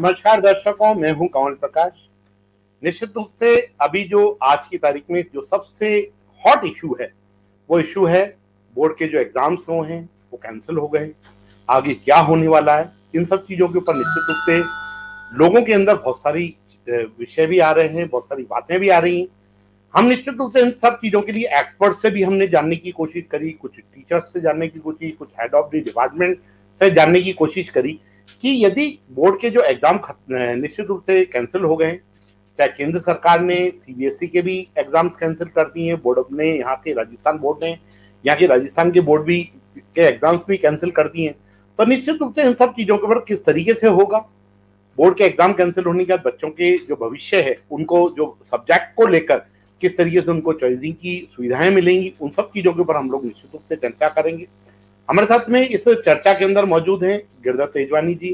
नमस्कार दर्शकों, मैं हूं कंवल प्रकाश। निश्चित रूप से अभी जो आज की तारीख में जो सबसे हॉट इशू है वो इशू है बोर्ड के जो एग्जाम्स हैं वो कैंसिल हो गए। आगे क्या होने वाला है, इन सब चीजों के ऊपर निश्चित रूप से लोगों के अंदर बहुत सारी विषय भी आ रहे हैं, बहुत सारी बातें भी आ रही हैं। हम निश्चित रूप से इन सब चीजों के लिए एक्सपर्ट से भी हमने जानने की कोशिश करी, कुछ टीचर्स से जानने की कोशिश, कुछ हेड ऑफ द डिपार्टमेंट से जानने की कोशिश करी कि यदि बोर्ड के जो एग्जाम निश्चित रूप से कैंसिल हो गए, चाहे केंद्र सरकार ने सीबीएसई के भी एग्जाम्स कैंसिल कर दिए हैं, बोर्ड ने यहाँ के राजस्थान बोर्ड ने यहाँ के राजस्थान के बोर्ड भी के एग्जाम्स भी कैंसिल कर दिए हैं, तो निश्चित रूप से इन सब चीजों के ऊपर किस तरीके से होगा, बोर्ड के एग्जाम कैंसिल होने के बाद बच्चों के जो भविष्य है, उनको जो सब्जेक्ट को लेकर किस तरीके से उनको चॉइसिंग की सुविधाएं मिलेंगी, उन सब चीजों के ऊपर हम लोग निश्चित रूप से चर्चा करेंगे। हमारे साथ में इस चर्चा के अंदर मौजूद हैं गिरधर तेजवानी जी।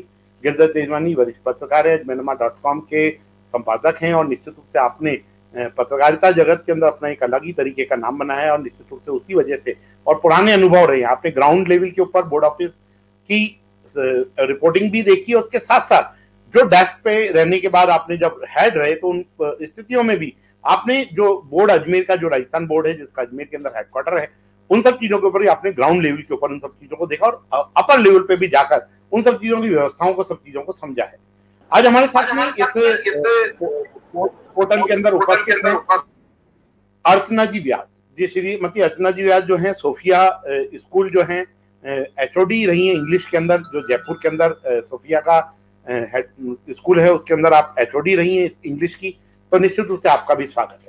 गिरधर तेजवानी वरिष्ठ पत्रकार है, जनमत.com के संपादक हैं और निश्चित रूप से आपने पत्रकारिता जगत के अंदर अपना एक अलग ही तरीके का नाम बनाया है और निश्चित रूप से उसी वजह से और पुराने अनुभव रहे हैं, आपने ग्राउंड लेवल के ऊपर बोर्ड ऑफिस की रिपोर्टिंग भी देखी और उसके साथ साथ जो डेस्क पे रहने के बाद आपने जब हेड रहे तो उन स्थितियों में भी आपने जो बोर्ड अजमेर का, जो राजस्थान बोर्ड है जिसका अजमेर के अंदर हेडक्वार्टर है, उन सब चीजों के ऊपर ही आपने ग्राउंड लेवल के ऊपर उन सब चीजों को देखा और अपर लेवल पे भी जाकर उन सब चीजों की व्यवस्थाओं को, सब चीजों को समझा है। आज हमारे साथ में इस पोर्टल के अंदर उपस्थित हैं अर्चना जी व्यास जी। श्रीमती अर्चना जी व्यास जो है सोफिया स्कूल जो है एचओडी रही है इंग्लिश के अंदर, जो जयपुर के अंदर सोफिया का स्कूल है उसके अंदर आप एचओडी रही हैं इंग्लिश की, तो निश्चित रूप से आपका भी स्वागत है।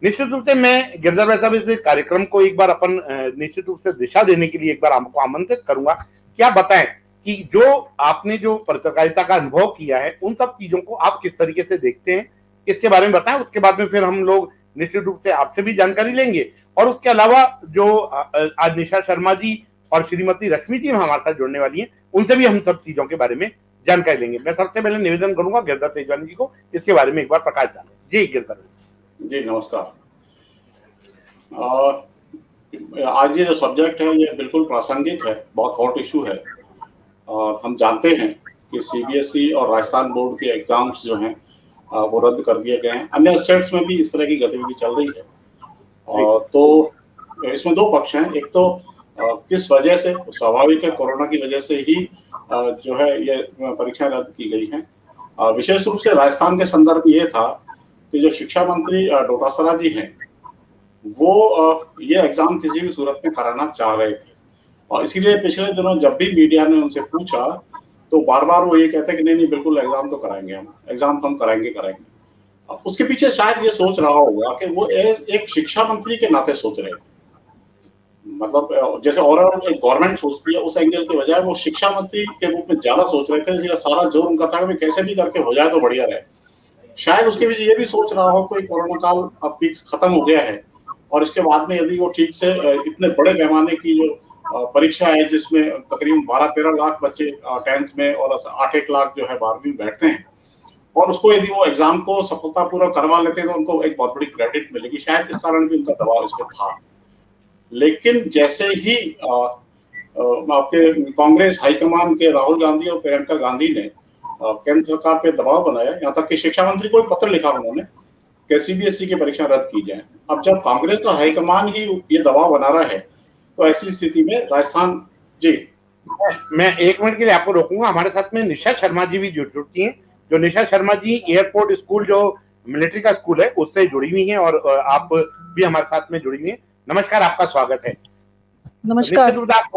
निश्चित रूप से मैं गिरधर भाई साहब इस कार्यक्रम को एक बार अपन निश्चित रूप से दिशा देने के लिए एक बार आपको आमंत्रित करूंगा कि आप बताएं कि जो आपने जो पत्रकारिता का अनुभव किया है उन सब चीजों को आप किस तरीके से देखते हैं, इसके बारे में बताएं। उसके बाद में फिर हम लोग निश्चित रूप से आपसे भी जानकारी लेंगे और उसके अलावा जो आज निशा शर्मा जी और श्रीमती रश्मि जी हमारे साथ जुड़ने वाली हैं, उनसे भी हम सब चीजों के बारे में जानकारी लेंगे। मैं सबसे पहले निवेदन करूंगा गिरधर तेजवानी जी को इसके बारे में एक बार प्रकाश डालें। जी गिरधर जी नमस्कार। आज ये जो सब्जेक्ट है ये बिल्कुल प्रासंगिक है, बहुत हॉट इशू है और हम जानते हैं कि सीबीएसई और राजस्थान बोर्ड के एग्जाम्स जो हैं वो रद्द कर दिए गए हैं। अन्य स्टेट्स में भी इस तरह की गतिविधि चल रही है और तो इसमें दो पक्ष हैं। एक तो किस वजह से, स्वाभाविक है कोरोना की वजह से ही जो है ये परीक्षाएं रद्द की गई हैं। विशेष रूप से राजस्थान के संदर्भ में ये था कि जो शिक्षा मंत्री डोटासरा जी हैं वो ये एग्जाम किसी भी सूरत में कराना चाह रहे थे और इसीलिए पिछले दिनों जब भी मीडिया ने उनसे पूछा तो बार बार वो ये कहते हैं कि नहीं बिल्कुल एग्जाम तो कराएंगे, हम एग्जाम तो हम कराएंगे। उसके पीछे शायद ये सोच रहा होगा कि वो एक शिक्षा मंत्री के नाते सोच रहे थे, मतलब जैसे ओवरऑल एक गवर्नमेंट सोचती है उस एंगल के बजाय वो शिक्षा मंत्री के रूप में ज्यादा सोच रहे थे। इसलिए सारा जोर उनका था कि कैसे भी करके हो जाए तो बढ़िया रहे। शायद उसके पीछे ये भी सोच रहा हो कोई कोरोना काल अब पीक खत्म हो गया है और इसके बाद में यदि वो ठीक से इतने बड़े पैमाने की जो परीक्षा है जिसमें तकरीबन 12-13 लाख बच्चे 10th में और 8-1 लाख जो है 12वीं में बैठते हैं और उसको यदि वो एग्जाम को सफलतापूर्वक करवा लेते हैं तो उनको एक बहुत बड़ी क्रेडिट मिलेगी। शायद इस कारण भी उनका दबाव इस पर था। लेकिन जैसे ही आपके कांग्रेस हाईकमान के राहुल गांधी और प्रियंका गांधी ने केंद्र सरकार पे दबाव बनाया, यहाँ तक कि शिक्षा मंत्री को पत्र लिखा उन्होंने कि सीबीएसई की परीक्षा रद्द की जाए। अब जब कांग्रेस का हाईकमान ही ये दबाव बना रहा है तो ऐसी स्थिति में राजस्थान जी मैं 1 मिनट के लिए आपको रोकूंगा। हमारे साथ में निशा शर्मा जी भी जुड़ चुकी हैं। जो निशा शर्मा जी एयरपोर्ट स्कूल जो मिलिट्री का स्कूल है उससे जुड़ी हुई हैं और आप भी हमारे साथ में जुड़ी हुई हैं। नमस्कार, आपका स्वागत है। नमस्कार। आप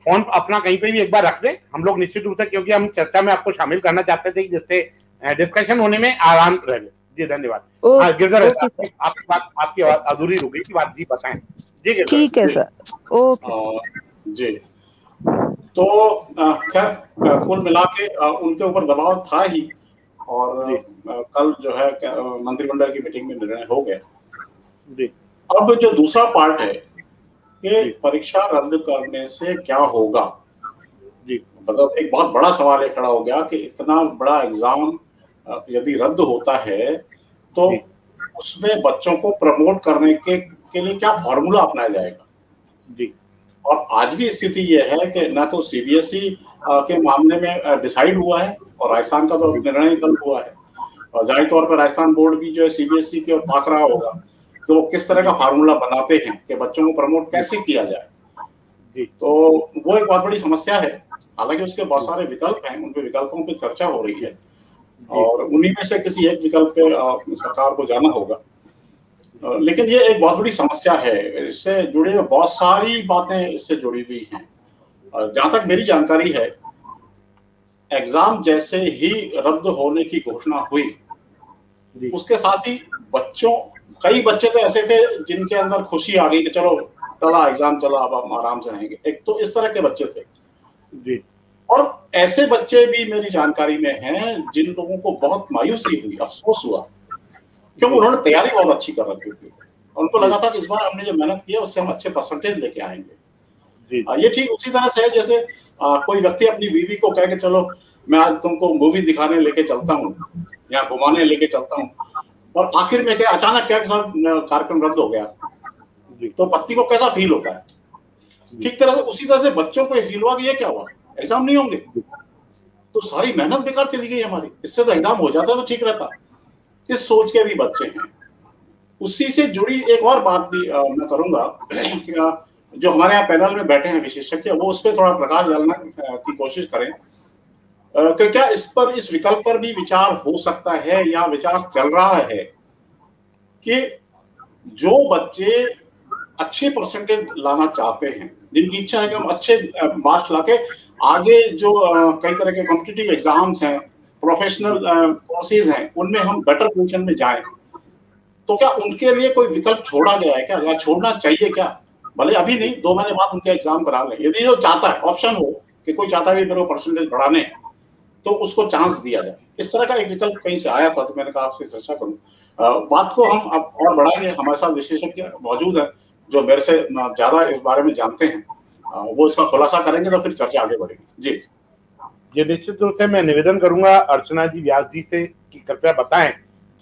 फोन अपना कहीं पे भी एक बार रख दें, हम लोग निश्चित रूप से, क्योंकि हम चर्चा में आपको शामिल करना चाहते थे जिससे डिस्कशन होने में आराम रहे। जी धन्यवाद। गिरधर आपकी आवाज अधूरी रुक गई, बात जी बताएं। जी ठीक है सर, ओके जी। तो खैर कुल मिला के उनके ऊपर दबाव था ही और कल जो है मंत्रिमंडल की मीटिंग में निर्णय हो गया। अब जो दूसरा पार्ट है कि परीक्षा रद्द करने से क्या होगा, मतलब एक बहुत बड़ा सवाल ये खड़ा हो गया कि इतना बड़ा एग्जाम यदि रद्द होता है तो उसमें बच्चों को प्रमोट करने के लिए क्या फॉर्मूला अपनाया जाएगा। और आज भी स्थिति ये है कि ना तो सीबीएसई के मामले में डिसाइड हुआ है और राजस्थान का तो निर्णय कल हुआ है, और जाहिर तौर पर राजस्थान बोर्ड भी जो है सीबीएसई की ओर ताक रहा होगा कि वो किस तरह का फार्मूला बनाते हैं कि बच्चों को प्रमोट कैसे किया जाए। तो वो एक बहुत बड़ी समस्या है। हालांकि उसके बहुत सारे विकल्प हैं, उन पे विकल्पों पे चर्चा हो रही है और उन्हीं में से किसी एक विकल्प पे सरकार को जाना होगा। लेकिन ये एक बहुत बड़ी समस्या है, इससे जुड़े हुए बहुत सारी बातें इससे जुड़ी हुई हैं। जहां तक मेरी जानकारी है, एग्जाम जैसे ही रद्द होने की घोषणा हुई उसके साथ ही कई बच्चे तो ऐसे थे जिनके अंदर खुशी आ गई कि चलो चला एग्जाम चला, अब हम आराम से रहेंगे। एक तो इस तरह के बच्चे थे जी। और ऐसे बच्चे भी मेरी जानकारी में हैं जिन लोगों को बहुत मायूसी हुई, अफसोस हुआ, क्योंकि उन्होंने तैयारी बहुत अच्छी कर रखी थी और उनको लगा था कि इस बार हमने जो मेहनत की है उससे हम अच्छे परसेंटेज लेके आएंगे। ये ठीक उसी तरह से है जैसे कोई व्यक्ति अपनी बीवी को कहे कि चलो मैं आज तुमको मूवी दिखाने लेके चलता हूँ या घुमाने लेके चलता हूँ, और आखिर में क्या अचानक क्या सब कार्यक्रम रद्द हो गया, तो पत्नी को कैसा फील होता है। ठीक तरह से उसी तरह से बच्चों को फील हुआ कि ये क्या हुआ, एग्जाम नहीं होंगे, तो सारी मेहनत बेकार चली गई हमारी, इससे तो एग्जाम हो जाता तो ठीक रहता। इस सोच के भी बच्चे हैं। उसी से जुड़ी एक और बात भी मैं करूंगा कि जो हमारे यहाँ पैनल में बैठे हैं विशेषज्ञ, वो उस पर थोड़ा प्रकाश डालने की कोशिश करें कि क्या इस विकल्प पर भी विचार हो सकता है या विचार चल रहा है कि जो बच्चे अच्छे परसेंटेज लाना चाहते हैं, जिनकी इच्छा है कि हम अच्छे मार्क्स लाके आगे जो कई तरह के कॉम्पिटिटिव एग्जाम्स हैं, प्रोफेशनल कोर्सेज हैं, उनमें हम बेटर पोजीशन में जाएं, तो क्या उनके लिए कोई विकल्प छोड़ा गया है क्या, या छोड़ना चाहिए क्या? भले अभी नहीं, 2 महीने बाद उनके एग्जाम करा लें। यदि जो चाहता है, ऑप्शन हो कि कोई चाहता है मेरे को परसेंटेज बढ़ाने, तो उसको चांस दिया जाए। इस तरह का एक विकल्प कहीं से आया था, तो मैंने कहा आपसे चर्चा करूं। बात को हम अब और बढ़ाएंगे। हमारे साथ विशेषज्ञ मौजूद है जो मेरे से ज्यादा इस बारे में जानते हैं, वो इसका खुलासा करेंगे, तो फिर चर्चा आगे बढ़ेगी। जी ये निश्चित रूप से मैं निवेदन करूंगा अर्चना जी व्यास जी से कि कृपया बताएं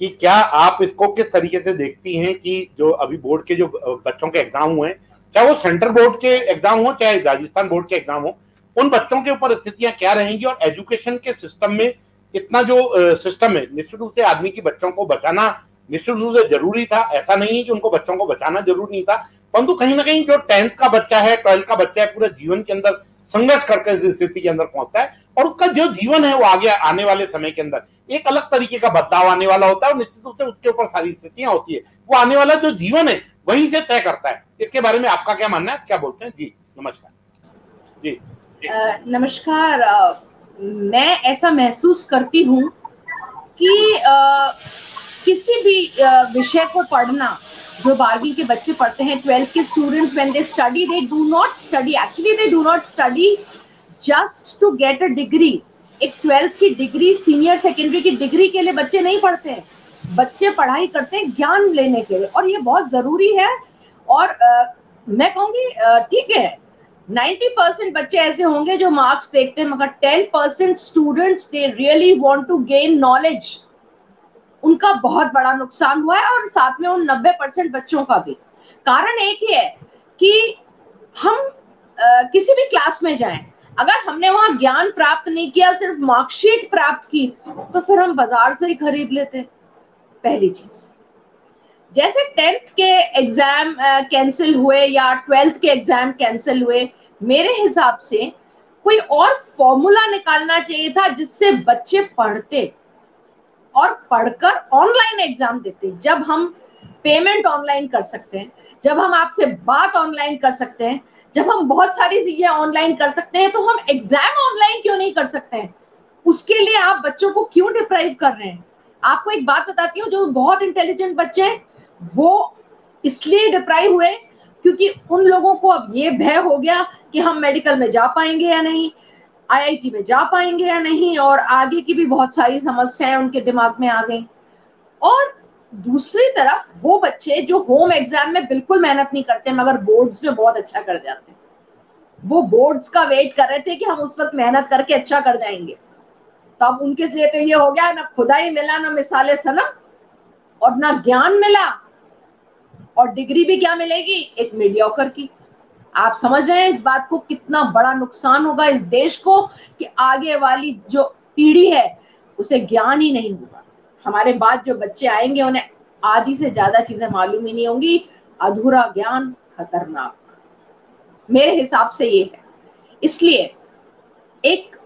कि क्या आप इसको किस तरीके से देखती हैं कि जो अभी बोर्ड के जो बच्चों के एग्जाम हुए, चाहे वो सेंट्रल बोर्ड के एग्जाम हो चाहे राजस्थान बोर्ड के एग्जाम हो, उन बच्चों के ऊपर स्थितियां क्या रहेंगी, और एजुकेशन के सिस्टम में इतना जो सिस्टम है, निश्चित रूप से आदमी की बच्चों को बचाना निश्चित रूप से जरूरी था। ऐसा नहीं है कि उनको बच्चों को बचाना जरूरी नहीं था, परंतु कहीं ना कहीं जो 10th का बच्चा है, 12th का बच्चा है, पूरे जीवन के अंदर संघर्ष करके इस स्थिति के अंदर पहुंचता है, और उसका जो जीवन है वो आगे आने वाले समय के अंदर एक अलग तरीके का बदलाव आने वाला होता है, और निश्चित रूप से उसके ऊपर सारी स्थितियां होती है। वो आने वाला जो जीवन है वहीं से तय करता है। इसके बारे में आपका क्या मानना है, क्या बोलते हैं? जी नमस्कार। जी नमस्कार। मैं ऐसा महसूस करती हूँ कि किसी भी विषय को पढ़ना जो 12वीं के बच्चे पढ़ते हैं, 12th के students when they study, they do not study, actually they do not study just to get a degree. एक 12th की डिग्री, सीनियर सेकेंडरी की डिग्री के लिए बच्चे नहीं पढ़ते हैं। बच्चे पढ़ाई करते हैं ज्ञान लेने के लिए, और ये बहुत जरूरी है। और मैं कहूँगी ठीक है 90% बच्चे ऐसे होंगे जो मार्क्स देखते हैं, मगर 10% students they really want to gain knowledge, उनका बहुत बड़ा नुकसान हुआ है। और साथ में उन 90% बच्चों का भी कारण एक ही है कि हम किसी भी क्लास में जाएं, अगर हमने वहां ज्ञान प्राप्त नहीं किया, सिर्फ मार्कशीट प्राप्त की, तो फिर हम बाजार से ही खरीद लेते। पहली चीज, जैसे 10th के एग्जाम कैंसिल हुए या 12th के एग्जाम कैंसिल हुए, मेरे हिसाब से कोई और फॉर्मूला निकालना चाहिए था जिससे बच्चे पढ़ते और पढ़कर ऑनलाइन एग्जाम देते। जब हम पेमेंट ऑनलाइन कर सकते हैं, जब हम आपसे बात ऑनलाइन कर सकते हैं, जब हम बहुत सारी चीजें ऑनलाइन कर सकते हैं, तो हम एग्जाम ऑनलाइन क्यों नहीं कर सकते हैं? उसके लिए आप बच्चों को क्यों डिप्राइव कर रहे हैं? आपको एक बात बताती हूँ, जो बहुत इंटेलिजेंट बच्चे हैं वो इसलिए डिप्राइव हुए क्योंकि उन लोगों को अब ये भय हो गया कि हम मेडिकल में जा पाएंगे या नहीं, आईआईटी में जा पाएंगे या नहीं, और आगे की भी बहुत सारी समस्याएं उनके दिमाग में आ गई। और दूसरी तरफ वो बच्चे जो होम एग्जाम में बिल्कुल मेहनत नहीं करते मगर बोर्ड्स में बहुत अच्छा कर जाते हैं, वो बोर्ड्स का वेट कर रहे थे कि हम उस वक्त मेहनत करके अच्छा कर जाएंगे। तो अब उनके लिए तो ये हो गया, ना खुदाई मिला, ना मिसाले सनम, और ना ज्ञान मिला, और डिग्री भी क्या मिलेगी, एक मीडियोकर की। आप समझ रहे हैं इस बात को कितना बड़ा नुकसान होगा इस देश को कि आगे वाली जो पीढ़ी है उसे ज्ञान ही नहीं होगा। हमारे बाद जो बच्चे आएंगे उन्हें आधी से ज्यादा चीजें मालूम ही नहीं होंगी। अधूरा ज्ञान खतरनाक, मेरे हिसाब से ये है। इसलिए एक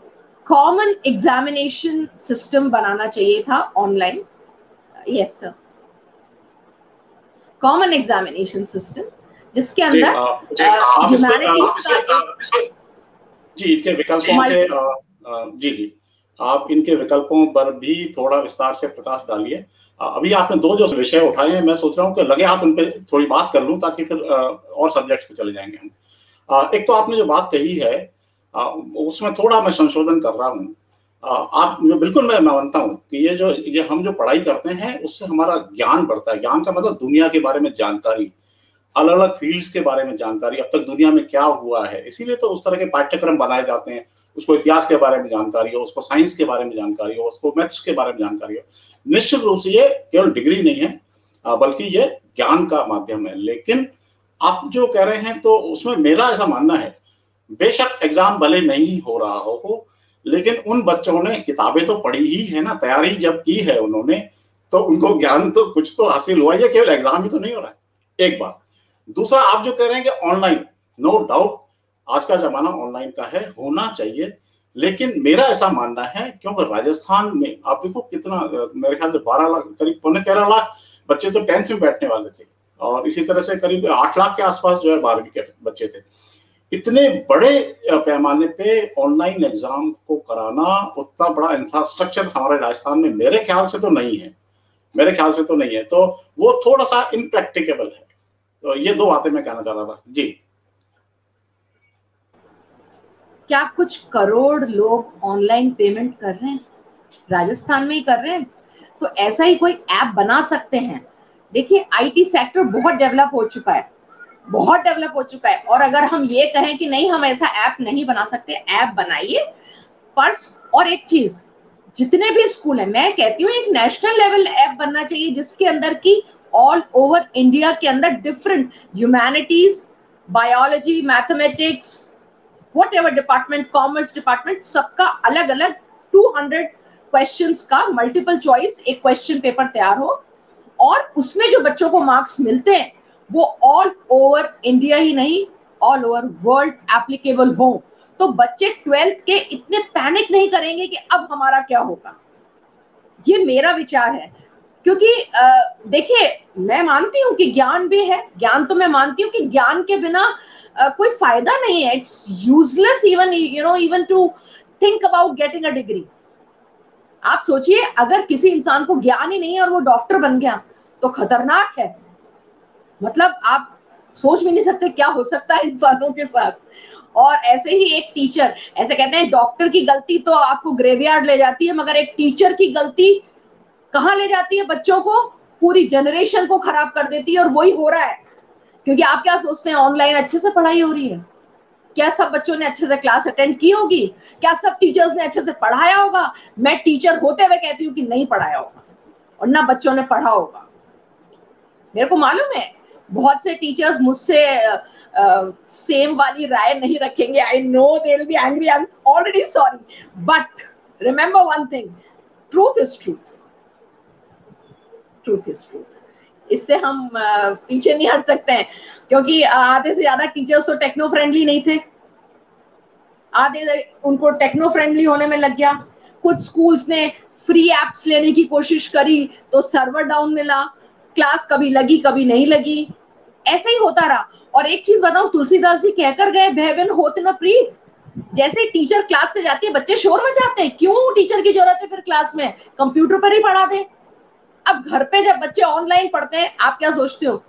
कॉमन एग्जामिनेशन सिस्टम बनाना चाहिए था online. Yes sir, common examination system जिसके अंदर जी इनके विकल्पों पे जी आप इनके विकल्पों पर भी थोड़ा विस्तार से प्रकाश डालिए। अभी आपने दो जो विषय उठाए हैं, मैं सोच रहा हूँ कि लगे हाथ उन पे थोड़ी बात कर लूं ताकि फिर और सब्जेक्ट्स पे चले जाएंगे हम। एक तो आपने जो बात कही है उसमें थोड़ा मैं संशोधन कर रहा हूँ। आप बिल्कुल मैं मानता हूँ कि ये हम जो पढ़ाई करते हैं उससे हमारा ज्ञान बढ़ता है। ज्ञान का मतलब दुनिया के बारे में जानकारी, अलग अलग फील्ड्स के बारे में जानकारी, अब तक दुनिया में क्या हुआ है, इसीलिए तो उस तरह के पाठ्यक्रम बनाए जाते हैं। उसको इतिहास के बारे में जानकारी हो, उसको साइंस के बारे में जानकारी हो, उसको मैथ्स के बारे में जानकारी हो। निश्चित रूप से ये केवल डिग्री नहीं है बल्कि ये ज्ञान का माध्यम है। लेकिन आप जो कह रहे हैं तो उसमें मेरा ऐसा मानना है, बेशक एग्जाम भले नहीं हो रहा हो लेकिन उन बच्चों ने किताबें तो पढ़ी ही है ना, तैयारी जब की है उन्होंने तो उनको ज्ञान तो कुछ तो हासिल हुआ है, केवल एग्जाम ही तो नहीं हो रहा है। एक बात। दूसरा, आप जो कह रहे हैं कि ऑनलाइन, नो डाउट आज का जमाना ऑनलाइन का है, होना चाहिए। लेकिन मेरा ऐसा मानना है क्योंकि राजस्थान में आप देखो कितना, मेरे ख्याल से 12 लाख करीब 13 लाख बच्चे तो 10th में बैठने वाले थे और इसी तरह से करीब 8 लाख के आसपास जो है 12वीं के बच्चे थे। इतने बड़े पैमाने पे ऑनलाइन एग्जाम को कराना, उतना बड़ा इंफ्रास्ट्रक्चर हमारे राजस्थान में मेरे ख्याल से तो नहीं है, तो वो थोड़ा सा इनप्रैक्टिकेबल है। तो ये दो बातें मैं कहना चाह रहा था जी। क्या कुछ करोड़ लोग ऑनलाइन पेमेंट कर रहे हैं? राजस्थान में ही कर रहे हैं, तो ऐसा ही कोई ऐप बना सकते हैं। देखिए आईटी सेक्टर बहुत डेवलप हो चुका है, और अगर हम ये कहें कि नहीं हम ऐसा ऐप नहीं बना सकते, ऐप बनाइए। पर और एक चीज, जितने भी स्कूल है, मैं कहती हूँ एक नेशनल लेवल ऐप बनना चाहिए जिसके अंदर की ऑल ओवर इंडिया के अंदर different humanities, biology, mathematics, what ever department, commerce department, सबका अलग अलग 200 क्वेश्चंस का मल्टीपल चॉइस एक क्वेश्चन पेपर तैयार हो और उसमें जो बच्चों को मार्क्स मिलते हैं वो ऑल ओवर इंडिया ही नहीं, ऑल ओवर वर्ल्ड एप्लीकेबल हो। तो बच्चे 12th के इतने पैनिक नहीं करेंगे कि अब हमारा क्या होगा। ये मेरा विचार है। क्योंकि देखिए मैं मानती हूँ कि ज्ञान भी है, ज्ञान तो मैं मानती हूँ कि ज्ञान के बिना कोई फायदा नहीं है। It's useless even to think about getting a degree. आप सोचिए अगर किसी इंसान को ज्ञान ही नहीं है और वो डॉक्टर बन गया तो खतरनाक है। मतलब आप सोच भी नहीं सकते क्या हो सकता है इंसानों के साथ। और ऐसे ही एक टीचर, ऐसे कहते हैं डॉक्टर की गलती तो आपको ग्रेवयार्ड ले जाती है, मगर एक टीचर की गलती कहाँ ले जाती है? बच्चों को, पूरी जनरेशन को खराब कर देती है। और वही हो रहा है। क्योंकि आप क्या सोचते हैं ऑनलाइन अच्छे से पढ़ाई हो रही है? क्या सब बच्चों ने अच्छे से क्लास अटेंड की होगी? क्या सब टीचर्स ने अच्छे से पढ़ाया होगा? मैं टीचर होते हुए कहती हूँ कि नहीं पढ़ाया होगा और ना बच्चों ने पढ़ा होगा। मेरे को मालूम है बहुत से टीचर्स मुझसे सेम वाली राय नहीं रखेंगे। I know they will be angry, I am already sorry, but remember one thing, truth is truth, truth is truth. इससे हम पीछे नहीं हट सकते हैं। क्योंकि आधे से ज्यादा टीचर्स तो टेक्नो फ्रेंडली नहीं थे, आधे उनको टेक्नो फ्रेंडली होने में लग गया। कुछ स्कूल्स ने फ्री एप्स लेने की कोशिश करी तो सर्वर डाउन मिला, क्लास कभी लगी कभी नहीं लगी, ऐसे ही होता रहा। और एक चीज बताऊं, तुलसीदास जी कहकर गए, भयबिन होत न प्रीत। जैसे टीचर क्लास से जाती है बच्चे शोर मचाते हैं, क्यों टीचर की जरूरत है फिर क्लास में? कंप्यूटर पर ही पढ़ा दे। अब घर पे जब बच्चे ऑनलाइन पढ़ते हैं, आप क्या सोचते हो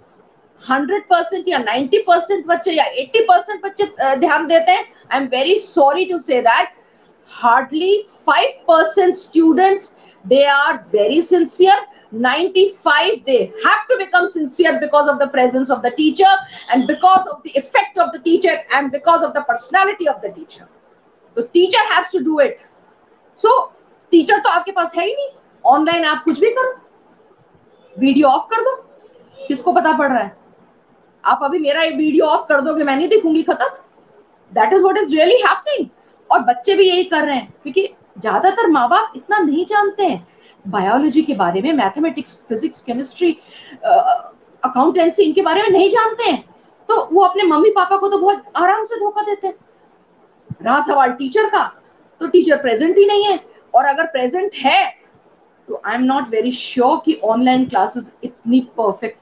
100% या 90% बच्चे या 80% बच्चे ध्यान देते हैं? I am very sorry to say that hardly 5% students they are very sincere. 95 they have to become sincere because of the presence of the teacher and because of the effect of the teacher and because of the personality of the teacher. So teacher has to do it. So teacher तो आपके पास है ही नहीं, online आप कुछ भी करो, video of कर दो, किसको पता पड़ रहा है? आप अभी मेरा वीडियो ऑफ कर दोगे, मैं नहीं देखूंगी, खत्म। That is what is really happening. और बच्चे भी यही कर रहे हैं, क्योंकि ज्यादातर माँ बाप इतना नहीं जानते हैं बायोलॉजी के बारे में, मैथमेटिक्स, फिजिक्स, केमिस्ट्री, अकाउंटेंसी, इनके बारे में नहीं जानते हैं। तो वो अपने मम्मी पापा को तो बहुत आराम से धोखा देते हैं। रहा सवाल टीचर का, तो टीचर प्रेजेंट ही नहीं है, और अगर प्रेजेंट है तो I am not very sure कि ऑनलाइन क्लासेस इतनी परफेक्ट,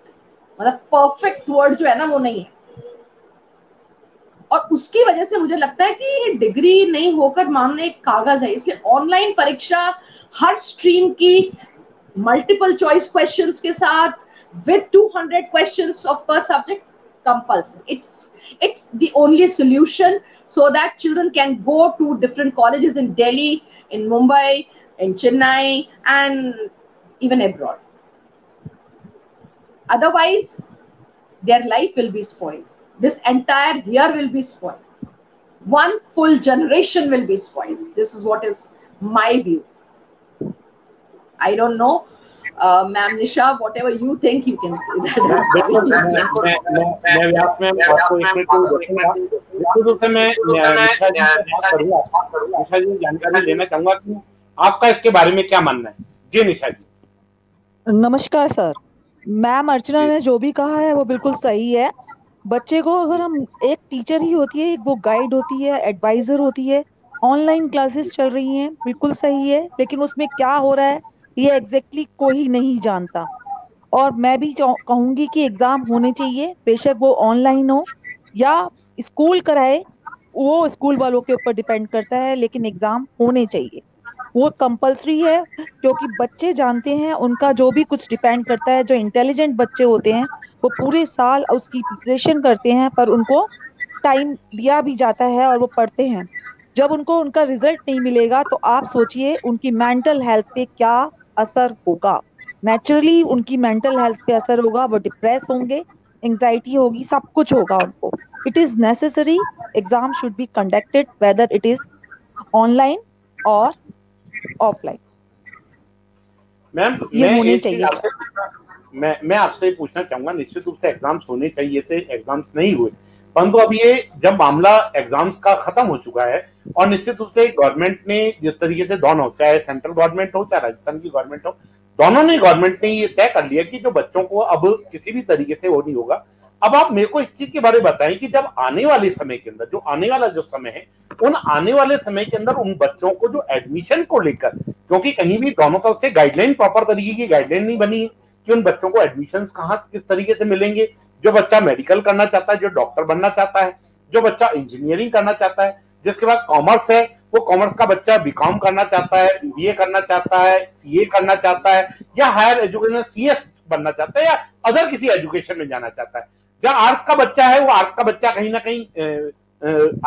मतलब परफेक्ट वर्ड जो है ना वो नहीं है। और उसकी वजह से मुझे लगता है कि ये डिग्री नहीं होकर मानने एक कागज है। इसलिए ऑनलाइन परीक्षा हर स्ट्रीम की मल्टीपल चॉइस क्वेश्चंस के साथ with 200 questions of per subject compulsory. It's the only solution so that children can go to different colleges in Delhi, in Mumbai, in Chennai, and even abroad. Otherwise, their life will be spoiled. This entire year will be spoiled. One full generation will be spoiled. This is what is my view. I don't know. Ma'am Nisha, whatever you think, you can say that. मैं व्यास में आपको एक minute दूंगा। निश्चित रूप से मैं निशा जी जानकारी लेना चाहूंगा कि आपका इसके बारे में क्या मानना है। जी निशा जी। नमस्कार सर। मैम अर्चना ने जो भी कहा है वो बिल्कुल सही है। बच्चे को अगर हम, एक टीचर ही होती है, वो गाइड होती है, एडवाइजर होती है। ऑनलाइन क्लासेस चल रही हैं, बिल्कुल सही है, लेकिन उसमें क्या हो रहा है ये एग्जैक्टली कोई नहीं जानता। और मैं भी कहूंगी कि एग्जाम होने चाहिए, बेशक वो ऑनलाइन हो या स्कूल कराए, वो स्कूल वालों के ऊपर डिपेंड करता है, लेकिन एग्जाम होने चाहिए, वो कंपलसरी है। क्योंकि बच्चे जानते हैं, उनका जो भी कुछ डिपेंड करता है। जो इंटेलिजेंट बच्चे होते हैं वो पूरे साल उसकी प्रिपरेशन करते हैं, पर उनको टाइम दिया भी जाता है और वो पढ़ते हैं। जब उनको उनका रिजल्ट नहीं मिलेगा तो आप सोचिए उनकी मेंटल हेल्थ पे क्या असर होगा। नेचुरली उनकी मेंटल हेल्थ पे असर होगा, वो डिप्रेस होंगे, एंजाइटी होगी, सब कुछ होगा उनको। It is necessary, exam should be conducted whether it is online और ऑफलाइन। मैम ये होने चाहिए। मैं आपसे पूछना चाहूंगा, निश्चित रूप से एग्जाम्स होने चाहिए थे, एग्जाम्स नहीं हुए, परंतु अब ये जब मामला एग्जाम्स का खत्म हो चुका है और निश्चित रूप से गवर्नमेंट ने जिस तरीके से, दोनों, चाहे सेंट्रल गवर्नमेंट हो चाहे राजस्थान की गवर्नमेंट हो, दोनों ने, गवर्नमेंट ने ये तय कर लिया कि जो बच्चों को अब किसी भी तरीके से वो नहीं होगा। अब आप मेरे को इस चीज के बारे में बताएं कि जब आने वाले समय के अंदर, जो आने वाला जो समय है, उन आने वाले समय के अंदर उन बच्चों को जो एडमिशन को लेकर, क्योंकि कहीं भी दोनों तरफ से गाइडलाइन, प्रॉपर तरीके की गाइडलाइन नहीं बनी है कि उन बच्चों को एडमिशन कहाँ किस तरीके से मिलेंगे। जो बच्चा मेडिकल करना चाहता है, जो डॉक्टर बनना चाहता है, जो बच्चा इंजीनियरिंग करना चाहता है, जिसके पास कॉमर्स है, वो कॉमर्स का बच्चा बीकॉम करना चाहता है, बीबीए करना चाहता है, सीए करना चाहता है, या हायर एजुकेशन सीएस बनना चाहता है, या अदर किसी एजुकेशन में जाना चाहता है। जब आर्ट्स का बच्चा है, वो आर्ट्स का बच्चा कहीं ना कहीं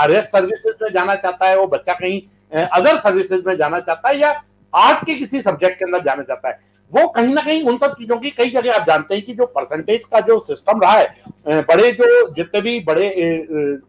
आरएस सर्विसेज में जाना चाहता है, वो बच्चा कहीं अदर सर्विसेज में जाना चाहता है, या आर्ट के किसी सब्जेक्ट के अंदर जाना चाहता है। वो कहीं ना कहीं उन सब चीजों की, कई जगह आप जानते हैं कि जो परसेंटेज का जो सिस्टम रहा है, बड़े जो जितने भी बड़े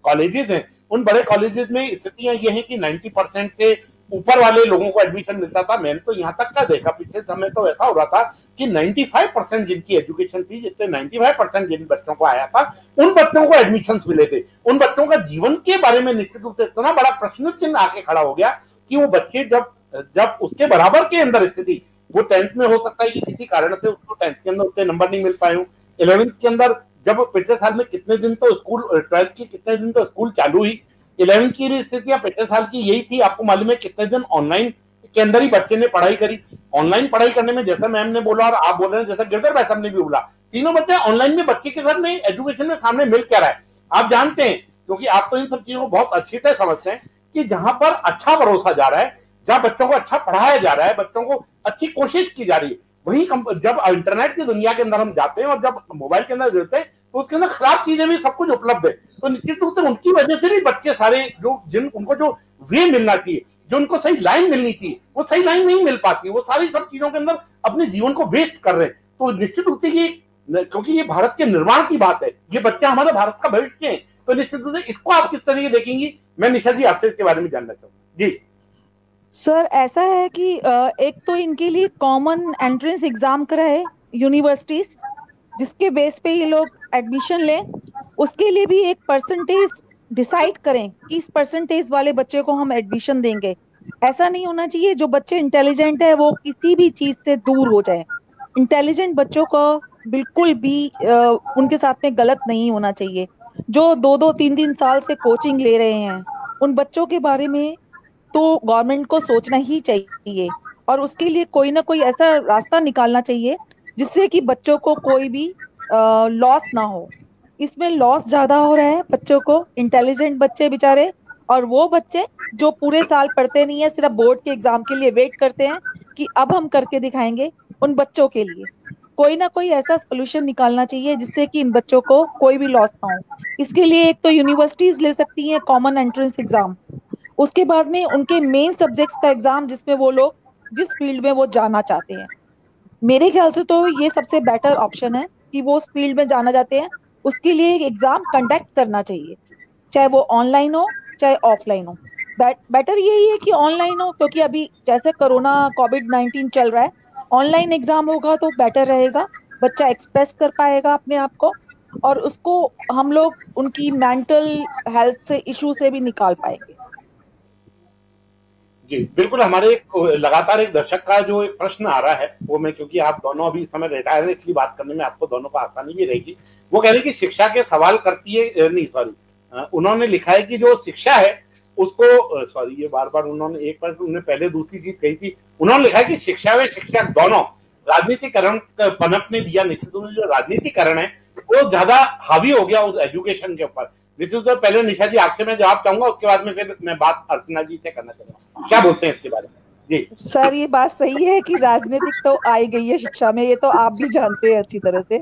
कॉलेजेस हैं, उन बड़े कॉलेजेस में स्थितियां ये हैं कि 90% से ऊपर वाले लोगों को एडमिशन मिलता था। मैंने तो यहाँ तक का देखा, पिछले समय तो ऐसा हो रहा था कि 95% जिनकी एजुकेशन थी, जिससे 95% जिन बच्चों को आया था, उन बच्चों को एडमिशन मिले थे। उन बच्चों का जीवन के बारे में निश्चित रूप से इतना बड़ा प्रश्न चिन्ह आके खड़ा हो गया कि वो बच्चे जब उसके बराबर के अंदर स्थिति, वो 10th में हो सकता है कि किसी कारण से उसको 10th के अंदर उतने नंबर नहीं मिल पाए हो, 11th के अंदर, जब पिछले साल में कितने दिन तो स्कूल, 12th की कितने दिन तो स्कूल चालू हुई, 11th की भी स्थितियां पिछले साल की यही थी। आपको मालूम है कितने दिन ऑनलाइन के अंदर ही बच्चे ने पढ़ाई करी। ऑनलाइन पढ़ाई करने में, जैसा मैम ने बोला और आप बोल रहे हैं, जैसा गिरधर भाई साहब ने भी बोला, तीनों बच्चे ऑनलाइन में बच्चे के साथ में एजुकेशन में सामने मिल क्या रहा है। आप जानते हैं, क्योंकि आप तो इन सब चीजों को बहुत अच्छी तरह समझते हैं कि जहां पर अच्छा भरोसा जा रहा है, जहां बच्चों को अच्छा पढ़ाया जा रहा है, बच्चों को अच्छी कोशिश की जा रही है, वही जब इंटरनेट की दुनिया के अंदर हम जाते हैं और जब मोबाइल के अंदर जुड़ते हैं, तो उसके अंदर खराब चीजें भी सब कुछ उपलब्ध है। तो निश्चित रूप से उनकी वजह से भी बच्चे सारे उनको जो वे मिलना चाहिए, जो उनको सही लाइन मिलनी चाहिए, वो सही लाइन नहीं मिल पाती, वो सारी सब चीजों के अंदर अपने जीवन को वेस्ट कर रहे हैं। तो निश्चित रूप से ये, क्योंकि ये भारत के निर्माण की बात है, ये बच्चे हमारे भारत का भविष्य है, तो निश्चित रूप से इसको आप किस तरीके देखेंगी, मैं निशा जी आपसे इसके बारे में जानना चाहूंगा। जी सर, ऐसा है कि एक तो इनके लिए कॉमन एंट्रेंस एग्जाम कराए यूनिवर्सिटीज, जिसके बेस पे ये लोग एडमिशन लें, उसके लिए भी एक परसेंटेज डिसाइड करें कि इस परसेंटेज वाले बच्चे को हम एडमिशन देंगे। ऐसा नहीं होना चाहिए जो बच्चे इंटेलिजेंट है वो किसी भी चीज से दूर हो जाए। इंटेलिजेंट बच्चों को बिल्कुल भी उनके साथ में गलत नहीं होना चाहिए। जो 2-2 3-3 साल से कोचिंग ले रहे हैं उन बच्चों के बारे में तो गवर्नमेंट को सोचना ही चाहिए, और उसके लिए कोई ना कोई ऐसा रास्ता निकालना चाहिए जिससे कि बच्चों को कोई भी लॉस ना हो। इसमें लॉस ज्यादा हो रहा है बच्चों को, इंटेलिजेंट बच्चे बेचारे, और वो बच्चे जो पूरे साल पढ़ते नहीं है, सिर्फ बोर्ड के एग्जाम के लिए वेट करते हैं कि अब हम करके दिखाएंगे। उन बच्चों के लिए कोई ना कोई ऐसा सोल्यूशन निकालना चाहिए जिससे कि इन बच्चों को कोई भी लॉस ना हो। इसके लिए एक तो यूनिवर्सिटीज ले सकती हैं कॉमन एंट्रेंस एग्जाम, उसके बाद में उनके मेन सब्जेक्ट्स का एग्जाम जिसमें वो लोग जिस फील्ड में वो जाना चाहते हैं। मेरे ख्याल से तो ये सबसे बेटर ऑप्शन है कि वो उस फील्ड में जाना चाहते हैं उसके लिए एक एग्जाम कंडक्ट करना चाहिए, चाहे वो ऑनलाइन हो चाहे ऑफलाइन हो। बेटर यही है कि ऑनलाइन हो, क्योंकि अभी जैसे कोरोना कोविड-19 चल रहा है, ऑनलाइन एग्जाम होगा तो बेटर रहेगा। बच्चा एक्सप्रेस कर पाएगा अपने आप को, और उसको हम लोग उनकी मेंटल हेल्थ से इशू से भी निकाल पाएंगे। जी बिल्कुल। हमारे लगातार एक दर्शक का जो एक प्रश्न आ रहा है वो मैं, क्योंकि आप दोनों अभी इस समय रिटायर हैं इसलिए बात करने में आपको दोनों को आसानी भी रहेगी। वो कह रहे हैं कि शिक्षा के सवाल करती है, नहीं सॉरी, उन्होंने लिखा है कि जो शिक्षा है उसको, सॉरी ये बार बार उन्होंने एक बार उन्होंने पहले दूसरी चीज कही थी। उन्होंने लिखा है कि शिक्षा व शिक्षक दोनों राजनीतिकरण पनपने दिया। निश्चित रूप से जो राजनीतिकरण है वो ज्यादा हावी हो गया उस एजुकेशन के ऊपर। निश्चित रूप पहले निशा जी आपसे मैं जवाब चाहूंगा, उसके बाद में फिर मैं बात अर्चना जी से करना चाहूंगा। क्या बोलते हैं इसके बारे में? जी सर, ये बात सही है कि राजनीतिक तो आई गई है शिक्षा में, ये तो आप भी जानते हैं अच्छी तरह से।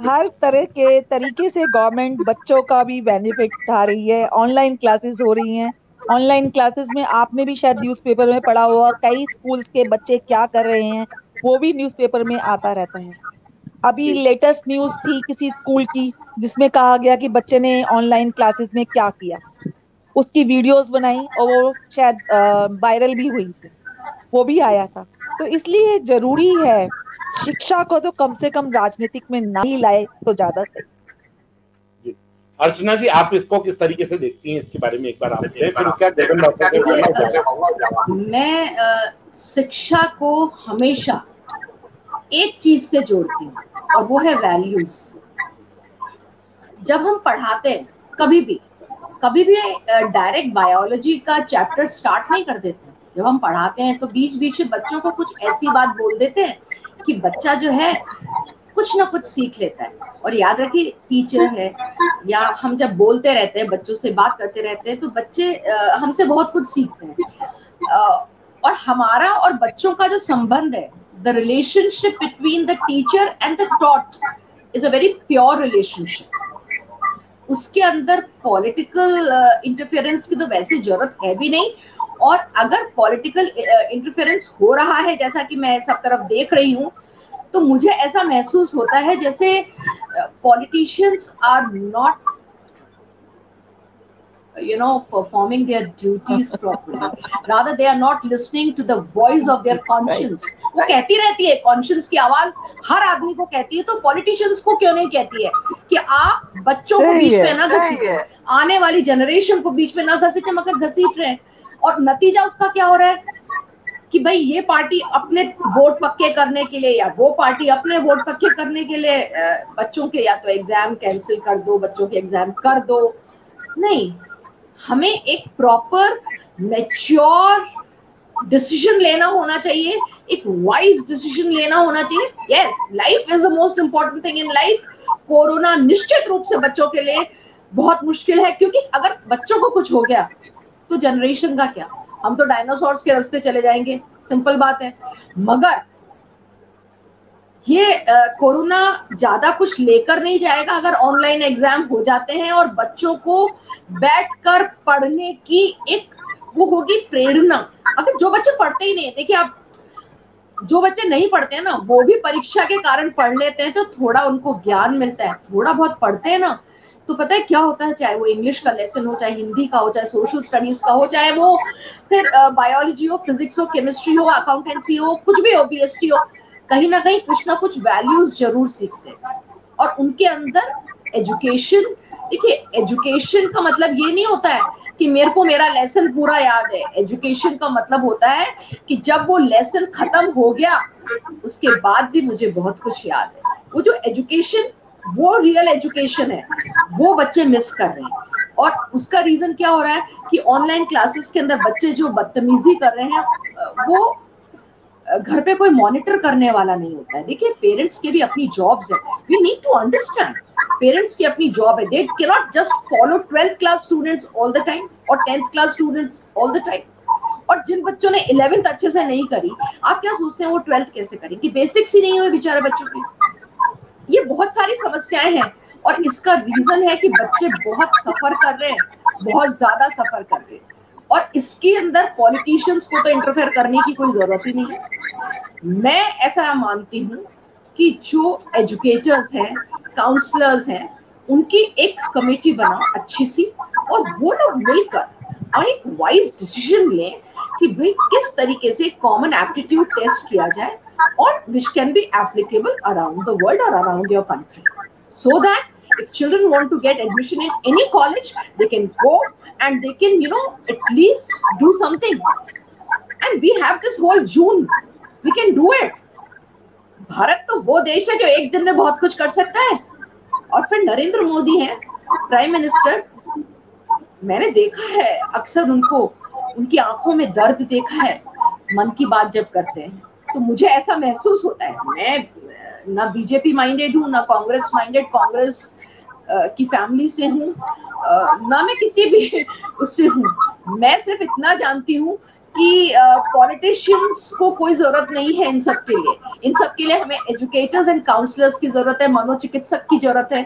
हर तरह के तरीके से गवर्नमेंट बच्चों का भी बेनिफिट उठा रही है। ऑनलाइन क्लासेस हो रही हैं, ऑनलाइन क्लासेस में आपने भी शायद न्यूज़पेपर में पढ़ा होगा, कई स्कूल्स के बच्चे क्या कर रहे हैं वो भी न्यूज़पेपर में आता रहता है। अभी लेटेस्ट न्यूज थी किसी स्कूल की जिसमें कहा गया कि बच्चे ने ऑनलाइन क्लासेस में क्या किया, उसकी वीडियोस बनाई और वो शायद वायरल भी हुई थी, वो भी आया था। तो इसलिए जरूरी है शिक्षा को तो कम से कम राजनीतिक में ना ही लाए तो ज्यादा सही। अर्चना जी आप इसको किस तरीके से देखती हैं, इसके बारे में एक बार आप बताएं, फिर उसका जगन डॉक्टर। मैं शिक्षा को हमेशा एक चीज से जोड़ती हूँ और वो है वैल्यूज। जब हम पढ़ाते हैं कभी भी डायरेक्ट बायोलॉजी का चैप्टर स्टार्ट नहीं कर देते। जब हम पढ़ाते हैं तो बीच बीच में बच्चों को कुछ ऐसी बात बोल देते हैं कि बच्चा जो है कुछ ना कुछ सीख लेता है। और याद रखिए, टीचर है या हम जब बोलते रहते हैं, बच्चों से बात करते रहते हैं, तो बच्चे हमसे बहुत कुछ सीखते हैं। और हमारा और बच्चों का जो संबंध है, the relationship between the teacher and the taught is a very pure relationship. उसके अंदर पॉलिटिकल इंटरफेरेंस की तो वैसे जरूरत है भी नहीं, और अगर पॉलिटिकल इंटरफेरेंस हो रहा है जैसा कि मैं सब तरफ देख रही हूँ, तो मुझे ऐसा महसूस होता है जैसे politicians are not performing their duties properly. Rather, they are not listening to the voice of their conscience. वो कहती रहती है, कॉन्शियंस की आवाज हर आदमी को कहती है, तो पॉलिटिशियंस को क्यों नहीं कहती है कि आप बच्चों को बीच में ना घसीटे, आने वाली जनरेशन को बीच में ना घसीटे, मगर घसीट रहे हैं। और नतीजा उसका क्या हो रहा है कि भाई ये पार्टी अपने वोट पक्के करने के लिए या वो पार्टी अपने वोट पक्के करने के लिए बच्चों के या तो एग्जाम कैंसिल कर दो, बच्चों के एग्जाम कर दो। नहीं, हमें एक प्रॉपर मैच्योर डिसीजन लेना होना चाहिए, एक वाइज डिसीजन लेना होना चाहिए। Yes, life is the most important thing in life. Corona निश्चित रूप से बच्चों के लिए बहुत मुश्किल है, क्योंकि अगर बच्चों को कुछ हो गया तो जनरेशन का क्या? हम तो डायनासोर्स के रास्ते चले जाएंगे, सिंपल बात है। मगर ये कोरोना ज्यादा कुछ लेकर नहीं जाएगा अगर ऑनलाइन एग्जाम हो जाते हैं और बच्चों को बैठकर पढ़ने की एक वो होगी प्रेरणा। अगर जो बच्चे पढ़ते ही नहीं है, देखिए आप, जो बच्चे नहीं पढ़ते हैं ना, वो भी परीक्षा के कारण पढ़ लेते हैं, तो थोड़ा उनको ज्ञान मिलता है। थोड़ा बहुत पढ़ते हैं ना, तो पता है क्या होता है, चाहे वो इंग्लिश का लेसन हो, चाहे हिंदी का हो, चाहे सोशल स्टडीज का हो, चाहे वो फिर बायोलॉजी हो, फिजिक्स हो, केमिस्ट्री हो, अकाउंटेंसी हो, कुछ भी हो, बीएसटी हो, कहीं ना कुछ वैल्यूज जरूर सीखते हैं। और उनके अंदर एजुकेशन देखिए, एजुकेशन का मतलब ये नहीं होता है कि मेरे को मेरा लेसन पूरा याद है। एजुकेशन का मतलब होता है कि जब वो लेसन खत्म हो गया उसके बाद भी मुझे बहुत कुछ याद है। वो जो एजुकेशन, वो रियल एजुकेशन है, वो बच्चे मिस कर रहे हैं। और उसका रीजन क्या हो रहा है कि ऑनलाइन क्लासेस के अंदर बच्चे जो बदतमीजी कर रहे हैं, वो घर पे कोई मॉनिटर करने वाला नहीं होता है। देखिए, पेरेंट्स के भी अपनी जॉब्स है, we need to understand, parents की अपनी जॉब है। They can not just follow 12th class students all the time और 10th class students all the time. और जिन बच्चों ने 11th अच्छे से नहीं करी, आप क्या सोचते हैं वो 12th कैसे करेंगे? बेसिक्स ही नहीं हुए बेचारे बच्चों के। ये बहुत सारी समस्याएं हैं और इसका रीजन है कि बच्चे बहुत सफर कर रहे हैं, बहुत ज्यादा सफर कर रहे हैं। और इसके अंदर पॉलिटिशियंस को तो इंटरफेयर करने की कोई जरूरत ही नहीं है। मैं ऐसा मानती हूँ कि जो एजुकेटर्स हैं, काउंसलर्स हैं, उनकी एक कमेटी बनाओ अच्छी सी, और वो लोग मिलकर और एक वाइज डिसीजन लें कि भाई किस तरीके से कॉमन एप्टीट्यूड टेस्ट किया जाए और which can be applicable around the world or around your country, so that if children want to get admission in any college, they can go and they can, you know, at least do something. And we have this whole June, we can do it. Bharat तो वो देश है जो एक दिन में बहुत कुछ कर सकता है। और फिर नरेंद्र मोदी हैं प्राइम मिनिस्टर, मैंने देखा है अक्सर उनको, उनकी आंखों में दर्द देखा है मन की बात जब करते हैं, तो मुझे ऐसा महसूस होता है। मैं ना बीजेपी माइंडेड हूँ, ना कांग्रेस माइंडेड, कांग्रेस की फैमिली से हूँ, ना मैं किसी भी उससे हूँ। मैं सिर्फ इतना जानती हूँ कि पॉलिटिशियंस को कोई जरूरत नहीं है इन सब के लिए। इन सब के लिए हमें एजुकेटर्स एंड काउंसलर्स की जरूरत है, मनोचिकित्सक की जरूरत है,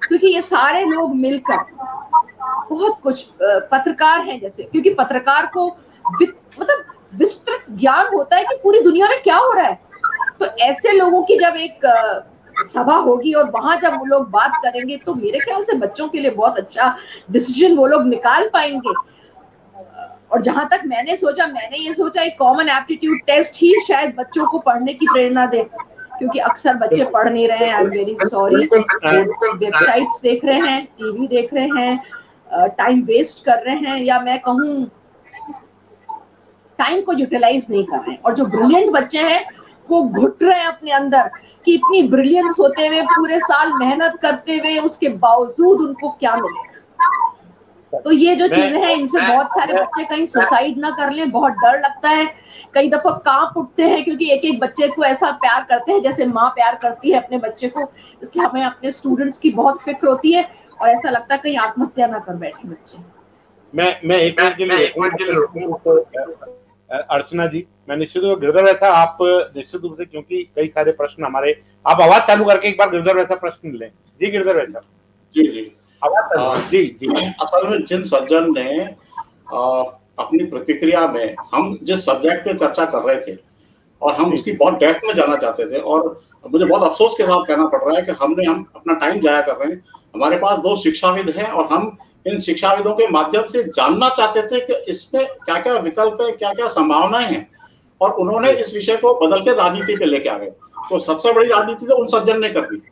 क्योंकि ये सारे लोग मिलकर बहुत कुछ, पत्रकार हैं जैसे, क्योंकि पत्रकार को मतलब विस्तृत ज्ञान होता है कि पूरी दुनिया में क्या हो रहा है। तो ऐसे लोगों की जब एक सभा होगी और वहां जब वो लोग बात करेंगे, तो मेरे ख्याल से बच्चों के लिए बहुत अच्छा डिसीजन वो लोग निकाल पाएंगे। और जहां तक मैंने ये सोचा एक कॉमन एप्टीट्यूड टेस्ट ही शायद बच्चों को पढ़ने की प्रेरणा दे, क्योंकि अक्सर बच्चे पढ़ नहीं रहे हैं। I am very sorry, websites देख रहे हैं, टीवी देख रहे हैं, टाइम वेस्ट कर रहे हैं, या मैं कहूँ टाइम को यूटिलाइज नहीं कर रहे हैं। और जो ब्रिलियंट बच्चे हैं वो घुट रहे हैं अपने अंदर कि इतनी ब्रिलियंस होते हुए, पूरे साल मेहनत करते हुए, उसके बावजूद उनको क्या मिले। तो ये जो चीजें हैं, इनसे बहुत सारे बच्चे कहीं सुसाइड ना कर लें, बहुत डर लगता है। कई दफा कांप उठते हैं क्योंकि एक एक बच्चे को ऐसा प्यार करते हैं जैसे माँ प्यार करती है अपने बच्चे को, इसलिए हमें अपने स्टूडेंट्स की बहुत फिक्र होती है और ऐसा लगता है कहीं आत्महत्या ना कर बैठे बच्चे। मैं एक मिनट के लिए अर्चना जी, मैं निश्चित रूप से गिरधर वैसा आप निश्चित रूप से, क्योंकि कई सारे प्रश्न हमारे, आप आवाज चालू करके एक बार गिरधर वैसा प्रश्न लें। जी गिरधर वैसा। जी जी जी जी। असल में जिन सज्जन ने अपनी प्रतिक्रिया में, हम जिस सब्जेक्ट पे चर्चा कर रहे थे और हम उसकी बहुत डेप्थ में जाना चाहते थे, और मुझे बहुत अफसोस के साथ कहना पड़ रहा है कि हम अपना टाइम जाया कर रहे हैं। हमारे पास 2 शिक्षाविद हैं और हम इन शिक्षाविदों के माध्यम से जानना चाहते थे कि इसमें क्या क्या विकल्प है, क्या क्या संभावनाएं हैं, और उन्होंने इस विषय को बदल के राजनीति पे लेके आ गए। तो सबसे बड़ी राजनीति तो उन सज्जन ने कर दी,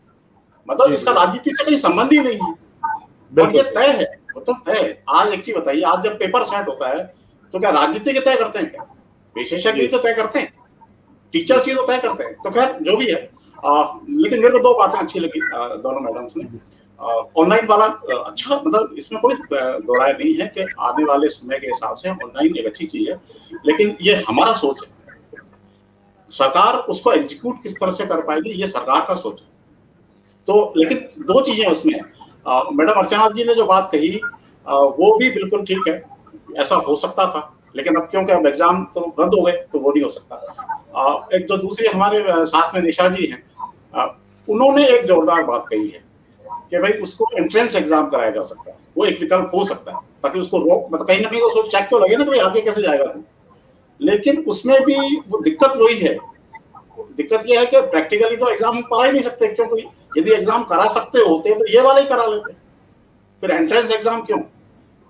मतलब इसका राजनीति से कोई संबंध ही नहीं है। और ये तय है, वो तो तय है। आज एक चीज बताइए, आज जब पेपर सेट होता है तो क्या राजनीति के तय करते हैं? क्या विशेषज्ञ तो तय करते हैं, टीचर्स ही तो तय करते हैं। तो खैर जो भी है, लेकिन मेरे को 2 बातें अच्छी लगी दोनों मैडम्स ने। ऑनलाइन वाला अच्छा, मतलब इसमें कोई दो राय नहीं है कि आने वाले समय के हिसाब से ऑनलाइन एक अच्छी चीज है, लेकिन ये हमारा सोच है। सरकार उसको एग्जीक्यूट किस तरह से कर पाएगी, ये सरकार का सोच है। तो लेकिन 2 चीजें उसमें है। मैडम अर्चना जी ने जो बात कही वो भी बिल्कुल ठीक है, ऐसा हो सकता था, लेकिन अब क्योंकि अब एग्जाम तो रद्द हो गए तो वो नहीं हो सकता। एक जो दूसरी हमारे साथ में निशा जी हैं, उन्होंने एक जोरदार बात कही है कि भाई उसको एंट्रेंस एग्जाम कराया जा सकता है, वो एक विकल्प हो सकता है, ताकि उसको रोक, मतलब कहीं ना कहीं उसको चेक तो लगे ना कि भाई आगे कैसे जाएगा तू। लेकिन उसमें भी वो दिक्कत वही है, दिक्कत ये है कि प्रैक्टिकली तो एग्जाम हम करा ही नहीं सकते, क्योंकि यदि एग्जाम करा सकते होते तो ये वाला ही करा लेते, फिर एंट्रेंस एग्जाम क्यों।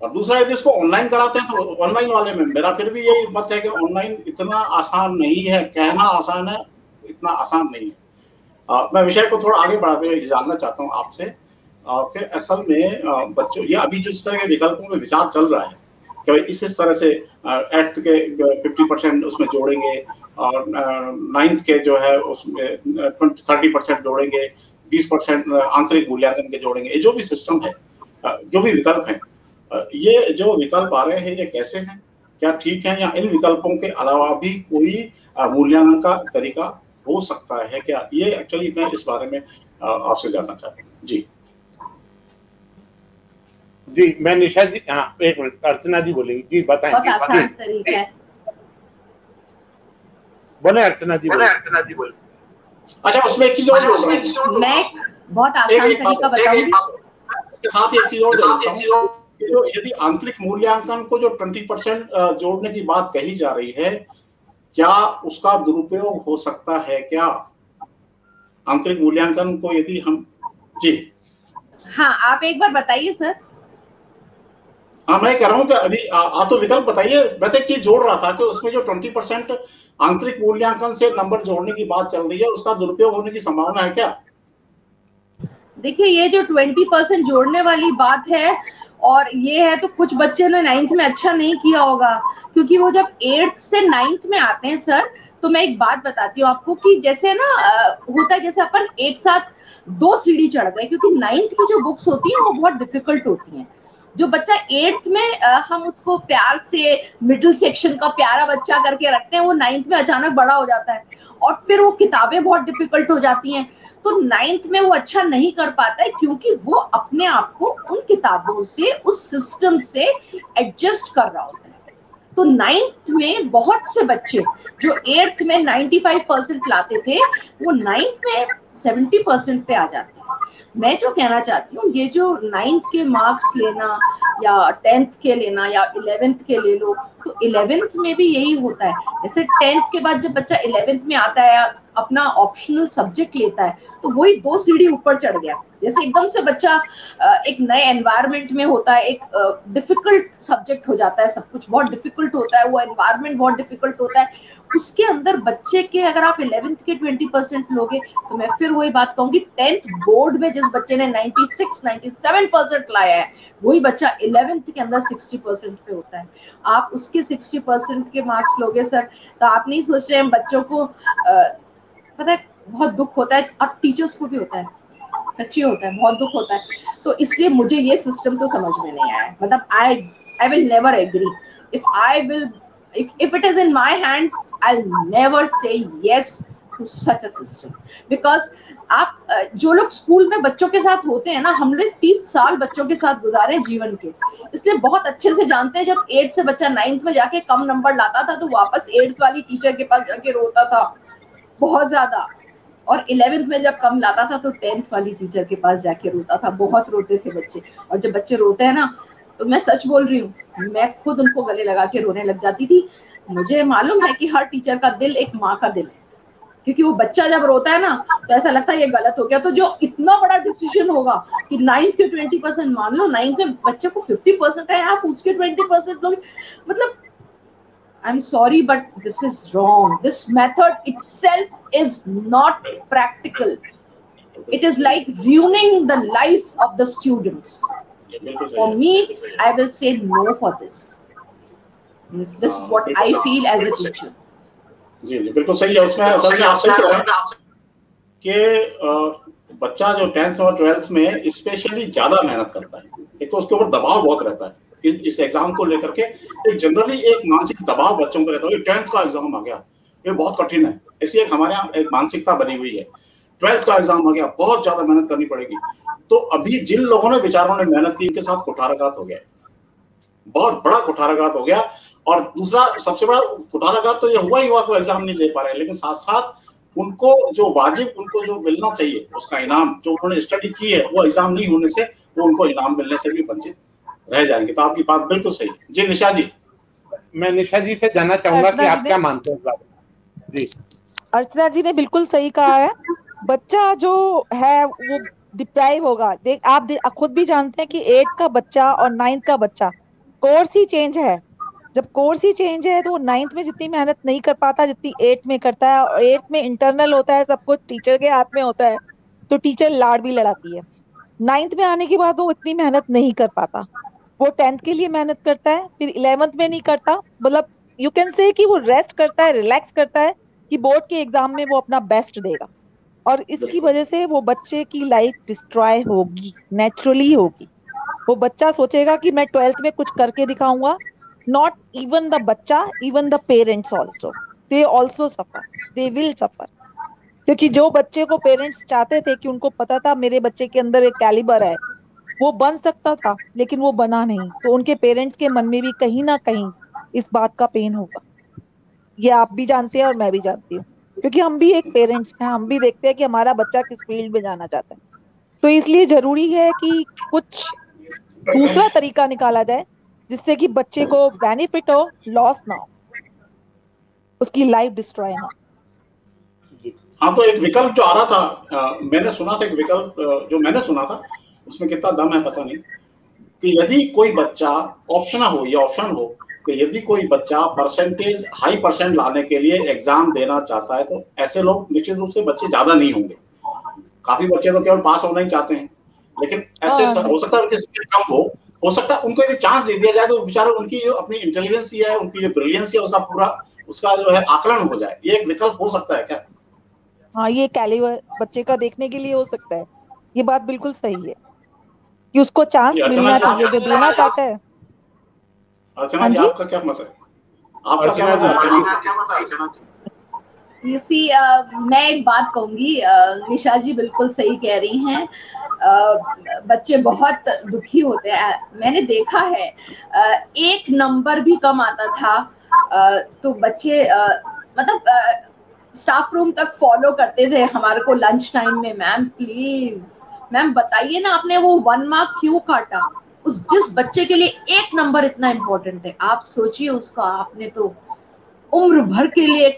और दूसरा यदि इसको ऑनलाइन कराते हैं तो ऑनलाइन वाले में मेरा फिर भी यही मत है कि ऑनलाइन इतना आसान नहीं है, कहना आसान है, इतना आसान नहीं है। मैं विषय को थोड़ा आगे बढ़ाते हुए जानना चाहता हूँ आपसे कि असल में बच्चों ये अभी जिस तरह के विकल्पों में विचार चल रहा है कि भाई इस तरह से 8th के 50% उसमें जोड़ेंगे और 9th के जो है उसमें 30% जोड़ेंगे, 20% आंतरिक मूल्यांकन के जोड़ेंगे। ये जो भी सिस्टम है, जो भी विकल्प हैं, ये जो विकल्प आ रहे हैं ये कैसे हैं, क्या ठीक है, या इन विकल्पों के अलावा भी कोई मूल्यांकन का तरीका हो सकता है क्या? ये एक्चुअली मैं इस बारे में आपसे जानना चाहता हूँ। जी जी, मैं निशा जी, हाँ एक मिनट, अर्चना जी बोलेंगी। जी बताएं। बहुत आसान तरीका है। बोले अर्चना जी, बोले। अच्छा, उसमें एक चीज और जोड़ रहा हूँ मैं, बहुत आसान तरीका बताऊंगी। इसके साथ एक चीज और जोड़ देता हूँ कि जो यदि आंतरिक मूल्यांकन को जो 20% जोड़ने की बात कही जा रही है, क्या उसका दुरुपयोग हो सकता है क्या? आंतरिक मूल्यांकन को यदि हम, जी हाँ आप एक बार बताइए सर। हाँ, मैं कह रहा हूँ कि अभी आप तो विकल्प बताइए। मैं तो एक चीज जोड़ रहा था कि उसमें जो 20% आंतरिक मूल्यांकन से नंबर जोड़ने की बात चल रही है, उसका दुरुपयोग होने की संभावना है क्या? देखिए, ये जो 20% जोड़ने वाली बात है, और ये है तो कुछ बच्चे ने 9th में अच्छा नहीं किया होगा, क्योंकि वो जब 8th से 9th में आते हैं सर, तो मैं एक बात बताती हूँ आपको कि जैसे ना होता है, जैसे अपन एक साथ 2 सीढ़ी चढ़ गए, क्योंकि 9th की जो बुक्स होती हैं वो बहुत डिफिकल्ट होती हैं। जो बच्चा 8th में हम उसको प्यार से मिडिल सेक्शन का प्यारा बच्चा करके रखते हैं, वो 9th में अचानक बड़ा हो जाता है और फिर वो किताबें बहुत डिफिकल्ट हो जाती हैं। तो 9th में वो अच्छा नहीं कर पाता है, क्योंकि वो अपने आप को उन किताबों से, उस सिस्टम से एडजस्ट कर रहा होता है। तो 9th में बहुत से बच्चे जो 8th में 95% लाते थे, वो 9th में 70% पे आ जाते हैं। मैं जो कहना चाहती हूँ, ये जो 9th के मार्क्स लेना या 10th के लेना या 11th के ले लो, तो 11th में भी यही होता है। जैसे 10th के बाद जब बच्चा 11th में आता है, अपना ऑप्शनल सब्जेक्ट लेता है, तो वही 2 सीढ़ी ऊपर चढ़ गया। जैसे एकदम से बच्चा एक नए एनवायरनमेंट में होता है, एक डिफिकल्ट सब्जेक्ट हो जाता है, सब कुछ बहुत डिफिकल्ट होता है, वो एनवायरनमेंट बहुत डिफिकल्ट होता है। उसके अंदर बच्चे के अगर आप 11th के 20% लोगे, तो मैं फिर वही बात कहूंगी, 10th बोर्ड में जिस बच्चे ने 96-97% लाया है, वही बच्चा 11th के अंदर 60% पे होता है। आप उसके 60% के मार्क्स लोगे सर, तो आप नहीं सोच रहे हैं बच्चों को पता है बहुत दुख होता है, और टीचर्स को भी होता है, सच्ची होता है, बहुत दुख होता है। तो इसलिए मुझे ये सिस्टम तो समझ में नहीं आया। मतलब I will never agree if it is in my hands, I'll never say yes to such a system, because आप जो लोग स्कूल में बच्चों के साथ होते हैं ना, हमने 30 साल बच्चों के साथ गुजारे जीवन के, इसलिए बहुत अच्छे से जानते हैं। जब 8th से बच्चा 9th में जाके कम नंबर लाता था, तो वापस 8th वाली टीचर के पास जाके रोता था बहुत ज्यादा, और 11th में जब कम लाता था, तो 10th वाली टीचर के पास जाके रोता था। बहुत रोते थे बच्चे, और जब बच्चे रोते हैं ना, तो मैं सच बोल रही हूँ, मैं खुद उनको गले लगा के रोने लग जाती थी। मुझे मालूम है कि हर टीचर का दिल एक माँ का दिल है, क्योंकि वो बच्चा जब रोता है ना, तो ऐसा लगता है ये गलत हो गया। तो जो इतना बड़ा डिसीजन होगा कि 9th के 20%, मान लो 9th में बच्चे को 50% है, आप उसके 20% लोगे, मतलब I'm sorry, but this is wrong. This method itself is not practical. It is like ruining the life of the students. For me, I will say no for this. This is what I feel as a teacher. जी जी बिल्कुल सही है। उसमें असल में आप सही कह रहे हैं कि बच्चा जो 10th और 12th में स्पेशली ज्यादा मेहनत करता है। एक तो उसके ऊपर दबाव बहुत रहता है इस एग्जाम को लेकर के। एक जनरली एक मानसिक दबाव बच्चों को रहता है, 10th का एग्जाम आ गया, ये बहुत कठिन है, ऐसी एक हमारे यहाँ एक मानसिकता बनी हुई है। 12th का एग्जाम आ गया, बहुत ज्यादा मेहनत करनी पड़ेगी। तो अभी जिन लोगों ने बेचारों ने मेहनत की, इनके साथ कुठाराघात हो गया, बहुत बड़ा कुठाराघात हो गया। और दूसरा सबसे बड़ा कुठाराघात तो ये हुआ ही हुआ, कोई एग्जाम नहीं दे पा रहे, लेकिन साथ साथ उनको जो वाजिब, उनको जो मिलना चाहिए उसका इनाम, जो उन्होंने स्टडी की है, वो एग्जाम नहीं होने से वो उनको इनाम मिलने से भी वंचित रह जाएंगे। तो आपकी बात बिल्कुल सही। जी निशा जी, मैं निशा जी से जानना चाहूंगा कि आप क्या मानते हैं जी। अर्चना जी ने बिल्कुल सही कहा है। बच्चा जो है वो डिप्राइव होगा। आप खुद भी जानते हैं कि 8th का बच्चा और 9th का बच्चा, कोर्स ही चेंज है। जब कोर्स ही चेंज है, तो वो 9th में जितनी मेहनत नहीं कर पाता जितनी 8th में करता है। और 8th में इंटरनल होता है, सब कुछ टीचर के हाथ में होता है, तो टीचर लाड़ भी लड़ाती है। 9th में आने के बाद वो इतनी मेहनत नहीं कर पाता। वो 10th के लिए मेहनत करता है, फिर 11th में नहीं करता। मतलब यू कैन से कि वो रेस्ट करता है, रिलैक्स करता है कि बोर्ड के एग्जाम में वो अपना बेस्ट देगा। और इसकी बिल्कुल। वजह से वो बच्चे की लाइफ डिस्ट्रॉय होगी, नेचुरली होगी। वो बच्चा सोचेगा कि मैं 12th में कुछ करके दिखाऊंगा। नॉट इवन द बच्चा, even the parents also, they also suffer, they will suffer. क्योंकि जो बच्चे को पेरेंट्स चाहते थे, कि उनको पता था मेरे बच्चे के अंदर एक कैलिबर है, वो बन सकता था, लेकिन वो बना नहीं, तो उनके पेरेंट्स के मन में भी कहीं ना कहीं इस बात का पेन होगा। ये आप भी जानते हैं और मैं भी जानती हूँ, क्योंकि हम भी एक पेरेंट्स हैं, हम भी देखते हैं कि हमारा बच्चा किस फील्ड में जाना चाहता है। तो इसलिए जरूरी है कि कुछ दूसरा तरीका निकाला जाए, जिससे कि बच्चे को बेनिफिट हो, लॉस ना हो, उसकी लाइफ डिस्ट्रॉय ना हो। हाँ, तो एक विकल्प जो आ रहा था, मैंने सुना था एक विकल्प, जो मैंने सुना था उसमें कितना दम है पता नहीं, कि यदि कोई बच्चा ऑप्शन हो कि यदि कोई बच्चा परसेंटेज हाई परसेंट लाने के लिए एग्जाम देना चाहता है, तो ऐसे लोग निश्चित रूप से बच्चे ज्यादा नहीं होंगे। काफी बच्चे तो केवल पास होना ही चाहते हैं, लेकिन ऐसे हो सकता है उनकी स्पीड कम हो सकता है उनको यदि चांस दे दिया जाए तो बेचारे उनकी जो अपनी इंटेलिजेंस है, उनकी जो ब्रिलियंस है, उसका पूरा उसका जो है आकलन हो जाए। ये एक विकल्प हो सकता है क्या? हाँ, ये कैलिबर बच्चे का देखने के लिए हो सकता है। ये बात बिल्कुल सही है कि उसको चांस जी, अर्चना मिलना जी, चाहिए, जो देना चाहता है। अर्चना हाँ जी, जी। आपका क्या मत है? आपका क्या मत है अर्चना जी? You see, मैं एक बात कहूंगी, निशा जी बिल्कुल सही कह रही हैं। बच्चे बहुत दुखी होते हैं, मैंने देखा है। एक नंबर भी कम आता था तो बच्चे मतलब स्टाफ रूम तक फॉलो करते थे हमारे को लंच टाइम में, मैम प्लीज, मैम बताइए ना आपने वो 1 मार्क क्यों काटा। उस जिस बच्चे के लिए एक नंबर इतना इम्पोर्टेंट है, आप सोचिए उसका आपने तो उम्र भर के लिए एक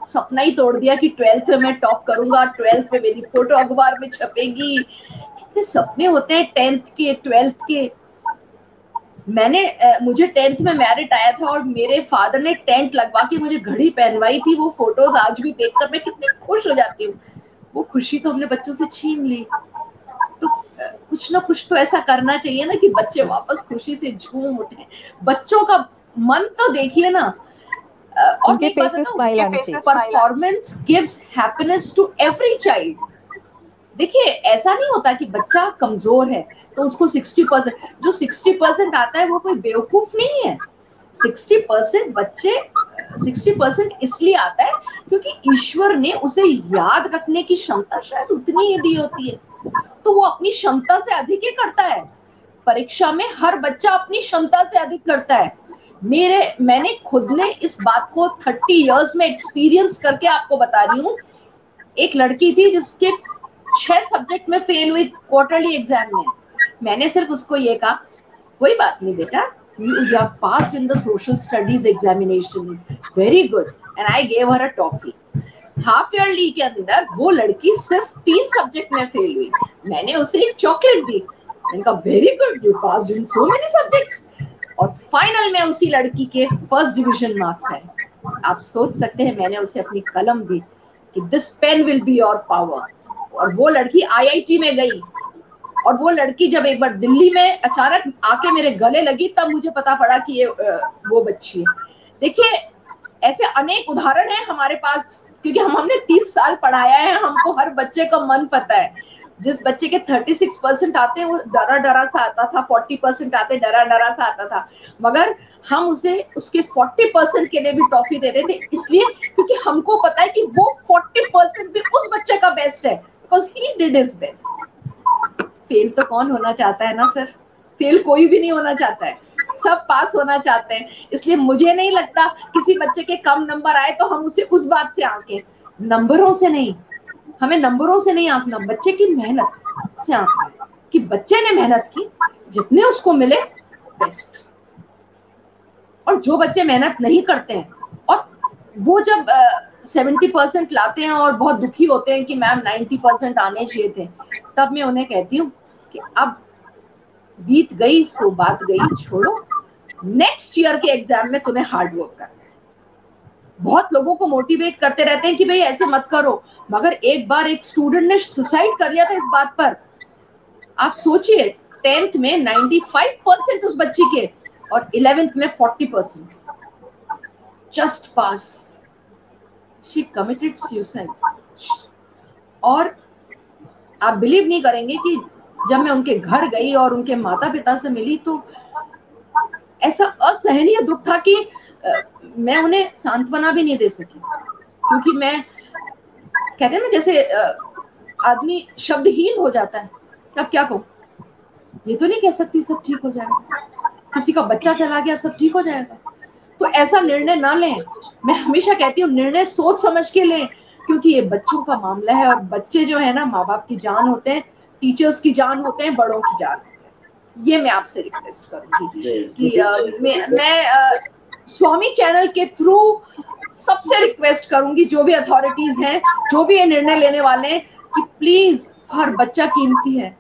सपना ही तोड़ दिया कि 12th में मैं टॉप करूंगा, 12th में मेरी फोटो अखबार में छपेगी। कितने सपने होते हैं 10th के, 12th के। मुझे 10th में मेरिट आया था और मेरे फादर ने टेंट लगवा के मुझे घड़ी पहनवाई थी। वो फोटोज आज भी देखकर मैं कितनी खुश हो जाती हूँ। वो खुशी तो हमने बच्चों से छीन ली। तो कुछ ना कुछ तो ऐसा करना चाहिए ना कि बच्चे वापस खुशी से झूम उठे। बच्चों का मन तो देखिए ना। और उनके एक बात फेस में बताऊं, स्माइल आनी चाहिए। Performance gives happiness to every child. देखिए, ऐसा नहीं होता कि बच्चा कमजोर है तो उसको 60%, जो 60% आता है वो कोई बेवकूफ नहीं है। 60% इसलिए आता है क्योंकि ईश्वर ने उसे याद रखने की क्षमता शायद उतनी ही दी होती है, तो वो अपनी क्षमता से अधिक ही करता है। परीक्षा में हर बच्चा अपनी क्षमता से अधिक करता है। मैंने खुद ने इस बात को 30 इयर्स में एक्सपीरियंस करके आपको बता रही हूँ। एक लड़की थी जिसके 6 सब्जेक्ट में फेल हुई क्वार्टरली एग्जाम में। मैंने सिर्फ उसको ये कहा, कोई बात नहीं बेटा, you have passed in the social studies examination, very good, and I gave her a toffee। Half yearly के अंदर वो लड़की सिर्फ 3 सब्जेक्ट में फेल हुई, मैंने उसे एक चॉकलेट दी। मैंने कहा very good, you passed in so many subjects. और फाइनल में उसी लड़की के फर्स्ट डिवीजन मार्क्स आए। आप सोच सकते हैं, मैंने उसे अपनी कलम दी कि this pen will be your power. और वो लड़की आईआईटी में गई। और वो लड़की जब एक बार दिल्ली में अचानक आके मेरे गले लगी, तब मुझे पता पड़ा कि ये वो बच्ची है। देखिए, ऐसे अनेक उदाहरण हैं हमारे पास, क्योंकि हमने 30 साल पढ़ाया है, हमको हर बच्चे का मन पता है। जिस बच्चे के 36% आते हैं वो डरा डरा सा आता था, 40% आते डरा डरा सा आता था, मगर हम उसे उसके 40% के लिए भी टॉफी देते थे, इसलिए क्योंकि हमको पता है कि वो 40% भी उस बच्चे का बेस्ट है, because he did his best. Fail तो कौन होना चाहता है ना सर, फेल कोई भी नहीं होना चाहता है, सब पास होना चाहते हैं। इसलिए मुझे नहीं लगता किसी बच्चे के कम नंबर आए तो हम उसे उस बात से आंकें, नंबरों से नहीं। हमें नंबरों से नहीं आंकना, बच्चे की मेहनत से आंकना है कि बच्चे ने मेहनत की, जितने उसको मिले बेस्ट। और जो बच्चे मेहनत नहीं करते हैं और वो जब 70% लाते हैं और बहुत दुखी होते हैं कि मैम 90% आने चाहिए थे, तब मैं उन्हें कहती हूँ कि अब बीत गई सो बात गई, छोड़ो, नेक्स्ट ईयर के एग्जाम में तुम्हें हार्ड वर्क करना है। बहुत लोगों को मोटिवेट करते रहते हैं कि भाई ऐसे मत करो, मगर एक बार एक स्टूडेंट ने सुसाइड कर लिया था इस बात पर आप सोचिए 10th में 95% उस बच्ची के और 11th में 40%, just pass. She committed suicide. और आप बिलीव नहीं करेंगे कि जब मैं उनके घर गई और उनके माता पिता से मिली तो ऐसा असहनीय दुख था कि मैं उन्हें सांत्वना भी नहीं दे सकी, क्योंकि मैं, कहते हैं ना जैसे आदमी शब्दहीन हो जाता है, अब क्या कहूं, ये तो नहीं कह सकती सब ठीक हो जाएगा, किसी का बच्चा चला गया सब ठीक हो जाएगा। तो ऐसा निर्णय ना लें। मैं हमेशा कहती हूँ निर्णय सोच समझ के लें, क्योंकि ये बच्चों का मामला है और बच्चे जो है ना माँ बाप की जान होते हैं, टीचर्स की जान होते हैं, बड़ों की जान होते हैं। ये मैं आपसे रिक्वेस्ट करूंगी कि मैं स्वामी चैनल के थ्रू सबसे रिक्वेस्ट करूंगी, जो भी अथॉरिटीज हैं, जो भी ये निर्णय लेने वाले हैं, कि प्लीज, हर बच्चा कीमती है,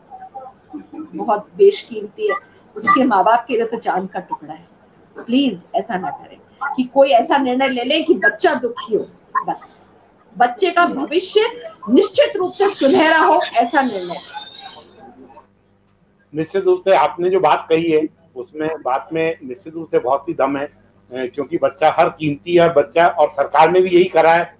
बहुत बेशकीमती है, उसके माँ बाप के लिए तो जान का टुकड़ा है। प्लीज ऐसा ना करें कि कोई ऐसा निर्णय ले ले कि बच्चा दुखी हो। बस बच्चे का भविष्य निश्चित रूप से सुनहरा हो, ऐसा निर्णय। निश्चित रूप से आपने जो बात कही है उसमें बात में निश्चित रूप से बहुत ही दम है, क्योंकि बच्चा हर कीमती है। बच्चा, और सरकार ने भी यही करा है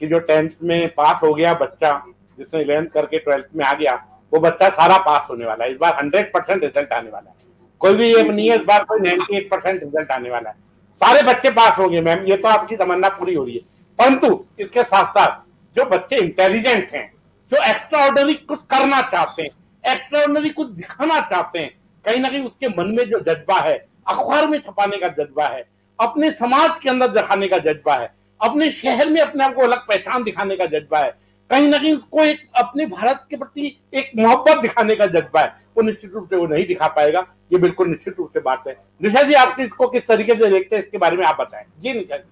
कि जो 10th में पास हो गया बच्चा, जिसने 11th करके 12th में आ गया, वो बच्चा सारा पास होने वाला है। इस बार 100% रिजल्ट आने वाला है। कोई भी ये नहीं है इस बार कोई 98% रिजल्ट आने वाला है। सारे बच्चे पास होंगे मैम, ये तो आपकी तमन्ना पूरी हो रही है। परंतु इसके साथ साथ जो बच्चे इंटेलिजेंट हैं, जो एक्स्ट्राऑर्डिनरी कुछ करना चाहते हैं, एक्स्ट्राऑर्डिनरी कुछ दिखाना चाहते हैं, कहीं ना कहीं उसके मन में जो जज्बा है, अखबार में छपाने का जज्बा है, अपने समाज के अंदर दिखाने का जज्बा है, अपने शहर में अपने आप को अलग पहचान दिखाने का जज्बा है, कहीं ना कहीं उसको एक अपने भारत के प्रति एक मोहब्बत दिखाने का जज्बा है, वो निश्चित रूप से वो नहीं दिखा पाएगा। ये बिल्कुल निश्चित रूप से बात है। निशा जी, आप इसको किस तरीके से देखते हैं, इसके बारे में आप बताएं। जी निशा जी।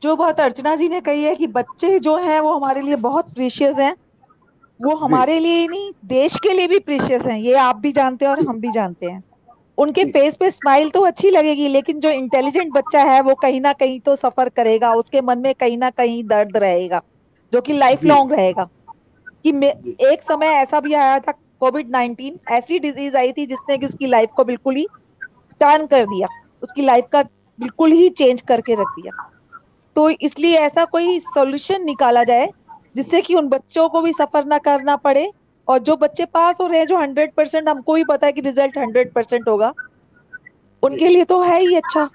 जो बात अर्चना जी ने कही है कि बच्चे जो हैं वो हमारे लिए बहुत प्रीशियस हैं, वो हमारे लिए नहीं देश के लिए भी प्रीशियस हैं, ये आप भी जानते हैं और हम भी जानते हैं। उनके फेस पे स्माइल तो अच्छी लगेगी, लेकिन जो इंटेलिजेंट बच्चा है वो कहीं ना कहीं तो सफर करेगा, उसके मन में कहीं ना कहीं दर्द रहेगा जो कि लाइफ लॉन्ग रहेगा। कि एक समय ऐसा भी आया था, कोविड-19 ऐसी डिजीज आई थी जिसने कि उसकी लाइफ को बिल्कुल ही टर्न कर दिया, उसकी लाइफ का बिल्कुल ही चेंज करके रख दिया। तो इसलिए ऐसा कोई सॉल्यूशन निकाला जाए जिससे कि उन बच्चों को भी सफर ना करना पड़े, और जो बच्चे पास हो रहे हैं, जो 100%, हमको भी पता है कि रिजल्ट 100% होगा, उनके लिए तो है ही अच्छा,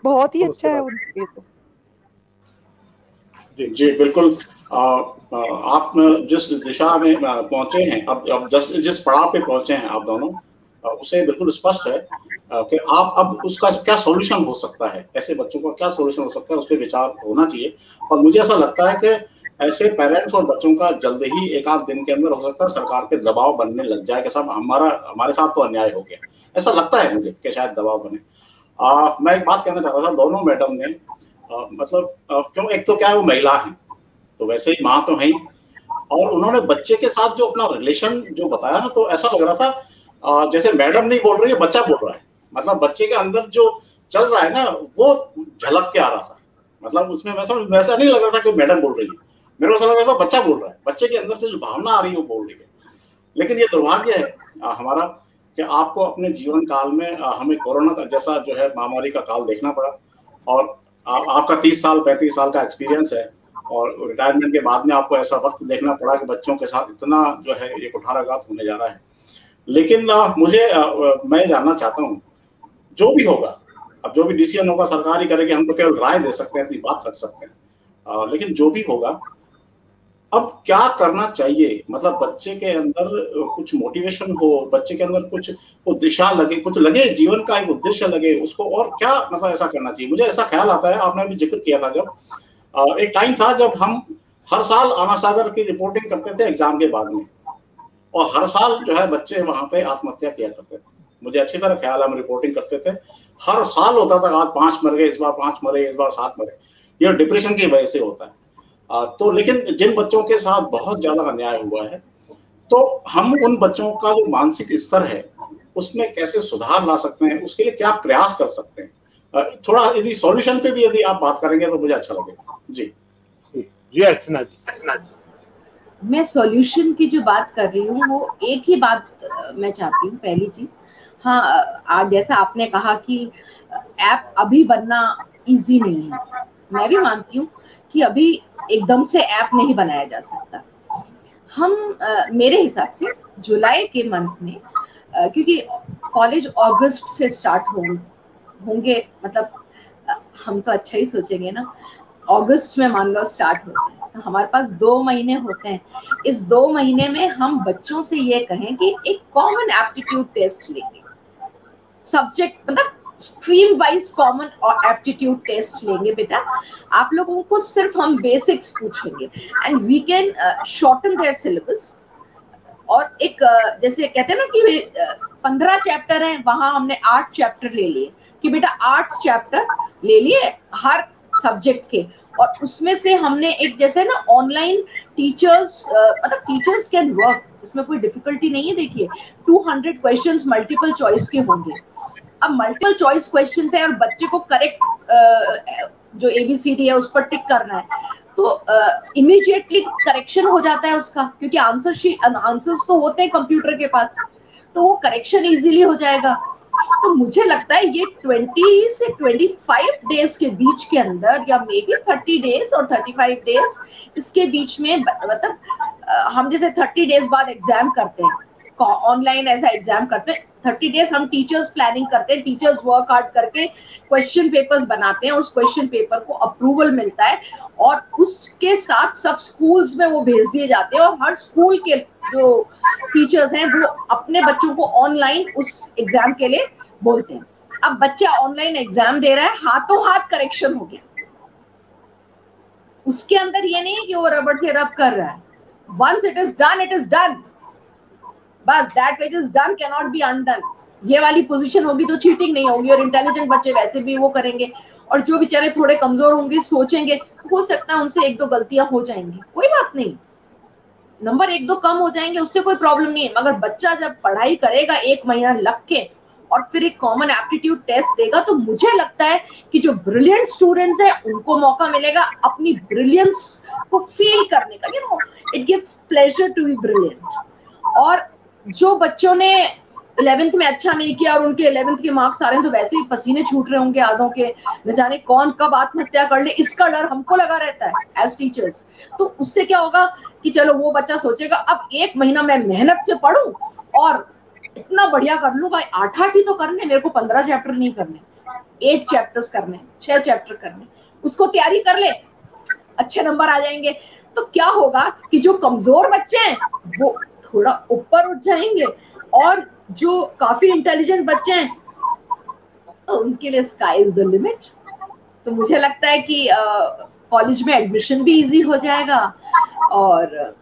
बहुत ही अच्छा है उनके लिए तो। जी बिल्कुल। आप जिस दिशा में पहुंचे हैं, अब जिस पड़ाव पे पहुंचे हैं आप दोनों, उसे बिल्कुल स्पष्ट है कि आप अब उसका क्या सॉल्यूशन हो सकता है, ऐसे बच्चों का क्या सॉल्यूशन हो सकता है, उस पर विचार होना चाहिए। और मुझे ऐसा लगता है कि ऐसे पेरेंट्स और बच्चों का जल्द ही एक आध दिन के अंदर हो सकता है सरकार पे दबाव बनने लग जाए कि साहब हमारे साथ तो अन्याय हो गया। ऐसा लगता है मुझे कि शायद दबाव बने। मैं एक बात कहना चाह रहा था, दोनों मैडम ने मतलब क्यों, एक तो क्या है वो महिला है तो वैसे ही माँ तो है ही, और उन्होंने बच्चे के साथ जो अपना रिलेशन जो बताया ना, तो ऐसा लग रहा था जैसे मैडम नहीं बोल रही है, बच्चा बोल रहा है। मतलब बच्चे के अंदर जो चल रहा है ना वो झलक के आ रहा था। मतलब उसमें वैसा नहीं लग रहा था कि मैडम बोल रही है, मेरे को ऐसा लग रहा था बच्चा बोल रहा है, बच्चे के अंदर से जो भावना आ रही है वो बोल रही है। लेकिन ये दुर्भाग्य है हमारा कि आपको अपने जीवन काल में हमें कोरोना का जैसा जो है महामारी का काल देखना पड़ा, और आपका 30 साल 35 साल का एक्सपीरियंस है, और रिटायरमेंट के बाद में आपको ऐसा वक्त देखना पड़ा कि बच्चों के साथ इतना जो है ये कुठाराघात होने जा रहा है। लेकिन मैं जानना चाहता हूँ, जो भी होगा, अब जो भी डिसीजन होगा सरकार ही करेगी, हम तो केवल राय दे सकते हैं, अपनी बात रख सकते हैं। लेकिन जो भी होगा, अब क्या करना चाहिए, मतलब बच्चे के अंदर कुछ मोटिवेशन हो, बच्चे के अंदर कुछ दिशा लगे, कुछ लगे, जीवन का एक उद्देश्य लगे उसको, और क्या मतलब ऐसा करना चाहिए। मुझे ऐसा ख्याल आता है, आपने भी जिक्र किया था, जब एक टाइम था जब हम हर साल आना सागर की रिपोर्टिंग करते थे एग्जाम के बाद में, और हर साल जो है बच्चे वहां पे आत्महत्या किया करते थे। मुझे अच्छी तरह ख्याल है, हम रिपोर्टिंग करते थे, हर साल होता था, आज 5 मर गए, इस बार 5 मरे, इस बार 7 मरे। ये डिप्रेशन की वजह से होता है। तो लेकिन जिन बच्चों के साथ बहुत ज्यादा अन्याय हुआ है, तो हम उन बच्चों का जो मानसिक स्तर है उसमें कैसे सुधार ला सकते हैं, उसके लिए क्या प्रयास कर सकते हैं, थोड़ा यदि सॉल्यूशन पे भी यदि आप बात करेंगे तो मुझे अच्छा लगेगा। जी जी अर्चना जी। मैं सॉल्यूशन की जो बात कर रही हूँ वो एक ही बात मैं चाहती हूँ। पहली चीज, हाँ, आज जैसा आपने कहा कि ऐप अभी बनना इजी नहीं है, मैं भी मानती हूँ कि अभी एकदम से ऐप नहीं बनाया जा सकता। हम मेरे हिसाब से जुलाई के मंथ में, क्योंकि कॉलेज अगस्त से स्टार्ट होंगे, मतलब हम तो अच्छा ही सोचेंगे ना, अगस्त में मान लो स्टार्ट होते हैं तो हमारे पास 2 महीने होते हैं। इस 2 महीने में हम बच्चों से ये कहें कि एक कॉमन एप्टीट्यूड टेस्ट लेंगे, सब्जेक्ट मतलब स्ट्रीम वाइज कॉमन और एप्टीट्यूड टेस्ट लेंगे। बेटा आप लोगों को सिर्फ हम बेसिक्स पूछेंगे and we can shorten their syllabus. और एक जैसे कहते हैं ना कि 15 चैप्टर हैं, वहां हमने 8 चैप्टर ले लिए कि बेटा 8 चैप्टर ले लिए हर सब्जेक्ट के, और उसमें से हमने एक जैसे ना ऑनलाइन टीचर्स, मतलब टीचर्स कैन वर्क, इसमें कोई डिफिकल्टी नहीं है। देखिए 200 क्वेश्चंस मल्टीपल चॉइस के होंगे। अब मल्टीपल चॉइस क्वेश्चंस है और बच्चे को करेक्ट जो ABCD है उस पर टिक करना है, तो इमीडिएटली करेक्शन हो जाता है उसका, क्योंकि आंसर्स तो होते हैं कंप्यूटर के पास, तो वो करेक्शन इजीली हो जाएगा। तो मुझे लगता है ये 20 से 25 डेज के बीच के अंदर, या मे बी 30 डेज और 35 डेज, इसके बीच में, मतलब हम जैसे 30 डेज बाद एग्जाम करते हैं, ऑनलाइन ऐसा एग्जाम करते हैं, 30 डेज हम टीचर्स प्लानिंग करते हैं, टीचर्स वर्क हार्ड करके क्वेश्चन पेपर्स बनाते हैं, उस क्वेश्चन पेपर को अप्रूवल मिलता है और उसके साथ सब स्कूल्स में वो भेज दिए जाते हैं, और हर स्कूल के जो टीचर्स हैं वो अपने बच्चों को ऑनलाइन उस एग्जाम के लिए बोलते हैं। अब बच्चा ऑनलाइन एग्जाम दे रहा है, हाथों हाथ करेक्शन हो गया, उसके अंदर ये नहीं है कि वो रबड़ से रब कर रहा है। Once it is done, it is done, बस that which is done can not be undone. ये वाली पोजीशन होगी तो चीटिंग नहीं होगी, और इंटेलिजेंट बच्चे वैसे भी वो करेंगे, और जो बेचारे थोड़े कमजोर होंगे, सोचेंगे, हो सकता है उनसे 1-2 गलतियां हो जाएंगी, कोई बात नहीं, नंबर 1-2 कम हो जाएंगे, उससे कोई प्रॉब्लम नहीं है। मगर बच्चा जब पढ़ाई करेगा 1 महीना लग के और फिर एक कॉमन एप्टीट्यूड टेस्ट देगा, तो मुझे लगता है कि जो ब्रिलियंट स्टूडेंट्स हैं उनको मौका मिलेगा अपनी ब्रिलियंस को फील करने का। You know, it gives pleasure to be brilliant. और जो बच्चों ने 11th में अच्छा नहीं किया और उनके 11th के मार्क्स आ रहे हैं, तो वैसे ही पसीने छूट रहे होंगे आधों के, न जाने कौन कब आत्महत्या कर ले, इसका डर हमको लगा रहता है एज टीचर्स। तो उससे क्या होगा कि चलो वो बच्चा सोचेगा अब 1 महीना मैं मेहनत से पढूं और इतना बढ़िया कर लूंगा, 8 ही तो करने, मेरे को 15 चैप्टर नहीं करने, 8 चैप्टर्स करने, 6 चैप्टर करने, उसको तैयारी कर ले, अच्छे नंबर आ जाएंगे। तो क्या होगा कि जो कमजोर बच्चे हैं वो थोड़ा ऊपर उठ जाएंगे, और जो काफी इंटेलिजेंट बच्चे हैं तो उनके लिए स्काई इज द लिमिट। तो मुझे लगता है कि कॉलेज में एडमिशन भी इजी हो जाएगा और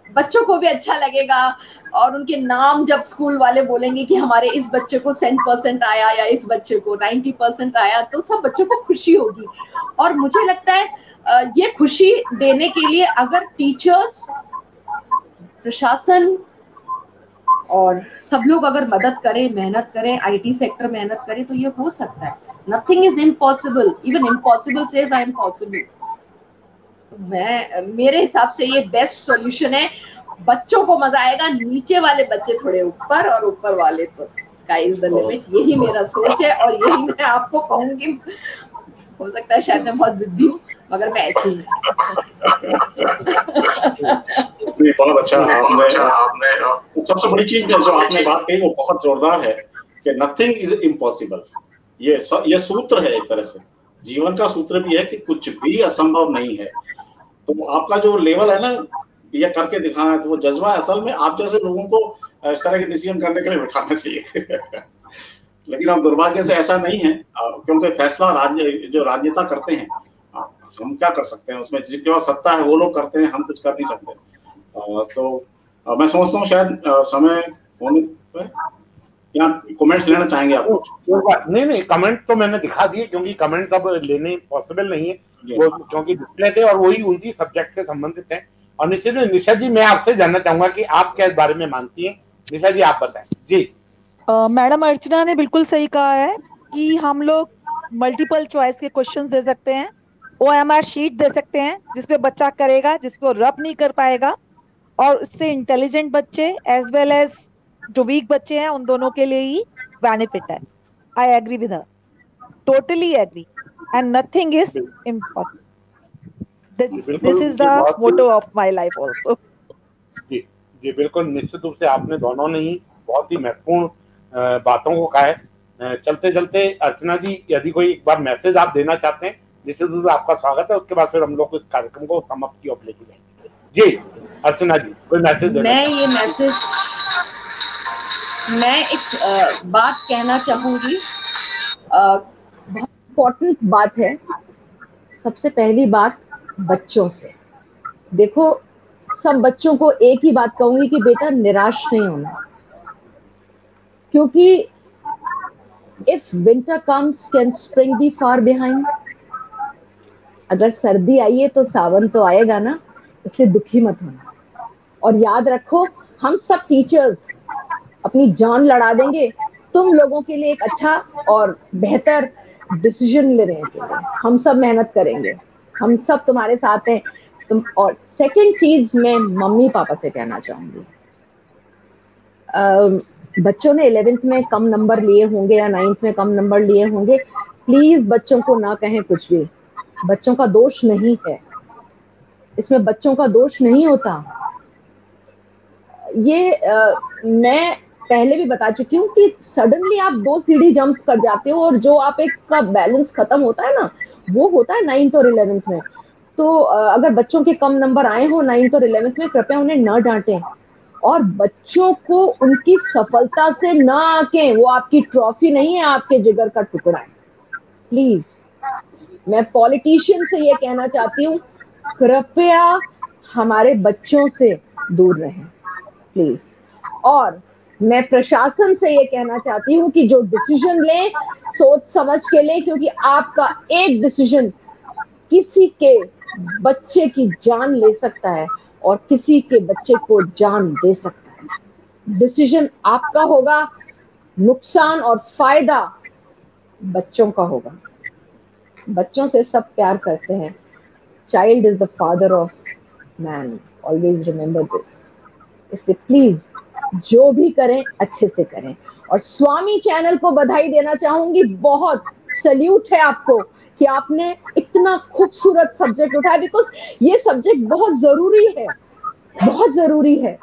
बच्चों को भी अच्छा लगेगा, और उनके नाम जब स्कूल वाले बोलेंगे कि हमारे इस बच्चे को 100% आया या इस बच्चे को 90% आया, तो सब बच्चों को खुशी होगी। और मुझे लगता है ये खुशी देने के लिए अगर टीचर्स, प्रशासन और सब लोग अगर मदद करें, मेहनत करें, IT सेक्टर मेहनत करे, तो ये हो सकता है। Nothing is impossible, even impossible says I am possible. मेरे हिसाब से ये बेस्ट सॉल्यूशन है। बच्चों को मजा आएगा, नीचे वाले बच्चे थोड़े ऊपर और ऊपर वाले तो स्काई इज द लिमिट। यही मेरा सोच है और यही मैं आपको कहूंगी। हो सकता है शायद मैं बहुत जिद्दी हूँ, मगर मैं ऐसी हूँ। बहुत अच्छा आपने सबसे बड़ी चीज जो आपने बात कही वो बहुत जोरदार है कि नथिंग इज इम्पॉसिबल। ये सूत्र है, एक तरह से जीवन का सूत्र भी है कि कुछ भी असंभव नहीं है। तो आपका जो लेवल है ना, ये करके दिखाना है, तो वो जज्बा असल में आप जैसे लोगों को इस तरह के डिसीजन करने के लिए बिठाना चाहिए। लेकिन अब दुर्भाग्य से ऐसा नहीं है, क्योंकि फैसला जो राजनेता करते हैं, हम क्या कर सकते हैं उसमें, जिनके पास सत्ता है वो लोग करते हैं, हम कुछ कर नहीं सकते। तो मैं समझता हूँ शायद समय होने पे या कमेंट्स लेना चाहेंगे आप? नहीं, कमेंट तो मैंने दिखा दिए, क्योंकि कमेंट अब लेने पॉसिबल नहीं है, वो क्योंकि डिस्प्ले थे और वही उसी सब्जेक्ट से संबंधित है। और निश्चित निशा जी, मैं आपसे जानना चाहूंगा कि आप क्या इस बारे में मानती हैं। निशा जी आप बताएं। जी मैडम अर्चना ने बिल्कुल सही कहा है कि हम लोग मल्टीपल चॉइस के क्वेश्चंस दे सकते हैं, OMR शीट दे सकते हैं जिसपे बच्चा करेगा, जिसको रब नहीं कर पाएगा और उससे इंटेलिजेंट बच्चे एज वेल एज जो वीक बच्चे हैं उन दोनों के लिए ही बेनिफिट है। I agree with her, totally agree, and nothing is impossible. बिल्कुल, दिस इज द ये बहुत motto of my life also. जी जी बिल्कुल, निश्चित रूप से आपने दोनों ने ही बहुत ही महत्वपूर्ण बातों को कहा है। चलते चलते अर्चना जी, यदि कोई एक बार मैसेज आप देना चाहते हैं, निश्चित रूप से आपका स्वागत है। उसके बाद फिर हम लोग इस कार्यक्रम को समाप्ति ओर लेके जाएंगे। जी अर्चना जी, कोई मैसेज देना? मैं एक बात कहना चाहूंगी, बहुत इम्पोर्टेंट बात है। सबसे पहली बात बच्चों से, देखो सब बच्चों को एक ही बात कहूंगी कि बेटा निराश नहीं होना, क्योंकि if winter comes can spring be far behind. अगर सर्दी आई है तो सावन तो आएगा ना, इसलिए दुखी मत होना। और याद रखो, हम सब टीचर्स अपनी जान लड़ा देंगे तुम लोगों के लिए एक अच्छा और बेहतर डिसीजन लेने के लिए। हम सब मेहनत करेंगे, हम सब तुम्हारे साथ हैं तुम। और सेकंड चीज मैं मम्मी पापा से कहना चाहूंगी, बच्चों ने 11th में कम नंबर लिए होंगे या 9th में कम नंबर लिए होंगे, प्लीज बच्चों को ना कहें कुछ भी। बच्चों का दोष नहीं है इसमें, बच्चों का दोष नहीं होता। ये मैं पहले भी बता चुकी हूँ कि सडनली आप 2 सीढ़ी जंप कर जाते हो और जो आप एक का बैलेंस खत्म होता है ना, वो होता है 9th और 11th में। तो अगर बच्चों के कम नंबर आए हो 9th और 11th में, कृपया उन्हें न डांटें और बच्चों को उनकी सफलता से न आके, वो आपकी ट्रॉफी नहीं है, आपके जिगर का टुकड़ा है। प्लीज मैं पॉलिटिशियन से ये कहना चाहती हूँ, कृपया हमारे बच्चों से दूर रहें प्लीज। और मैं प्रशासन से ये कहना चाहती हूँ कि जो डिसीजन लें सोच समझ के लें, क्योंकि आपका एक डिसीजन किसी के बच्चे की जान ले सकता है और किसी के बच्चे को जान दे सकता है। डिसीजन आपका होगा, नुकसान और फायदा बच्चों का होगा। बच्चों से सब प्यार करते हैं। Child is the father of man, always remember this. इसलिए प्लीज जो भी करें अच्छे से करें। और स्वामी चैनल को बधाई देना चाहूंगी, बहुत सल्यूट है आपको कि आपने इतना खूबसूरत सब्जेक्ट उठाया, बिकॉज ये सब्जेक्ट बहुत जरूरी है, बहुत जरूरी है।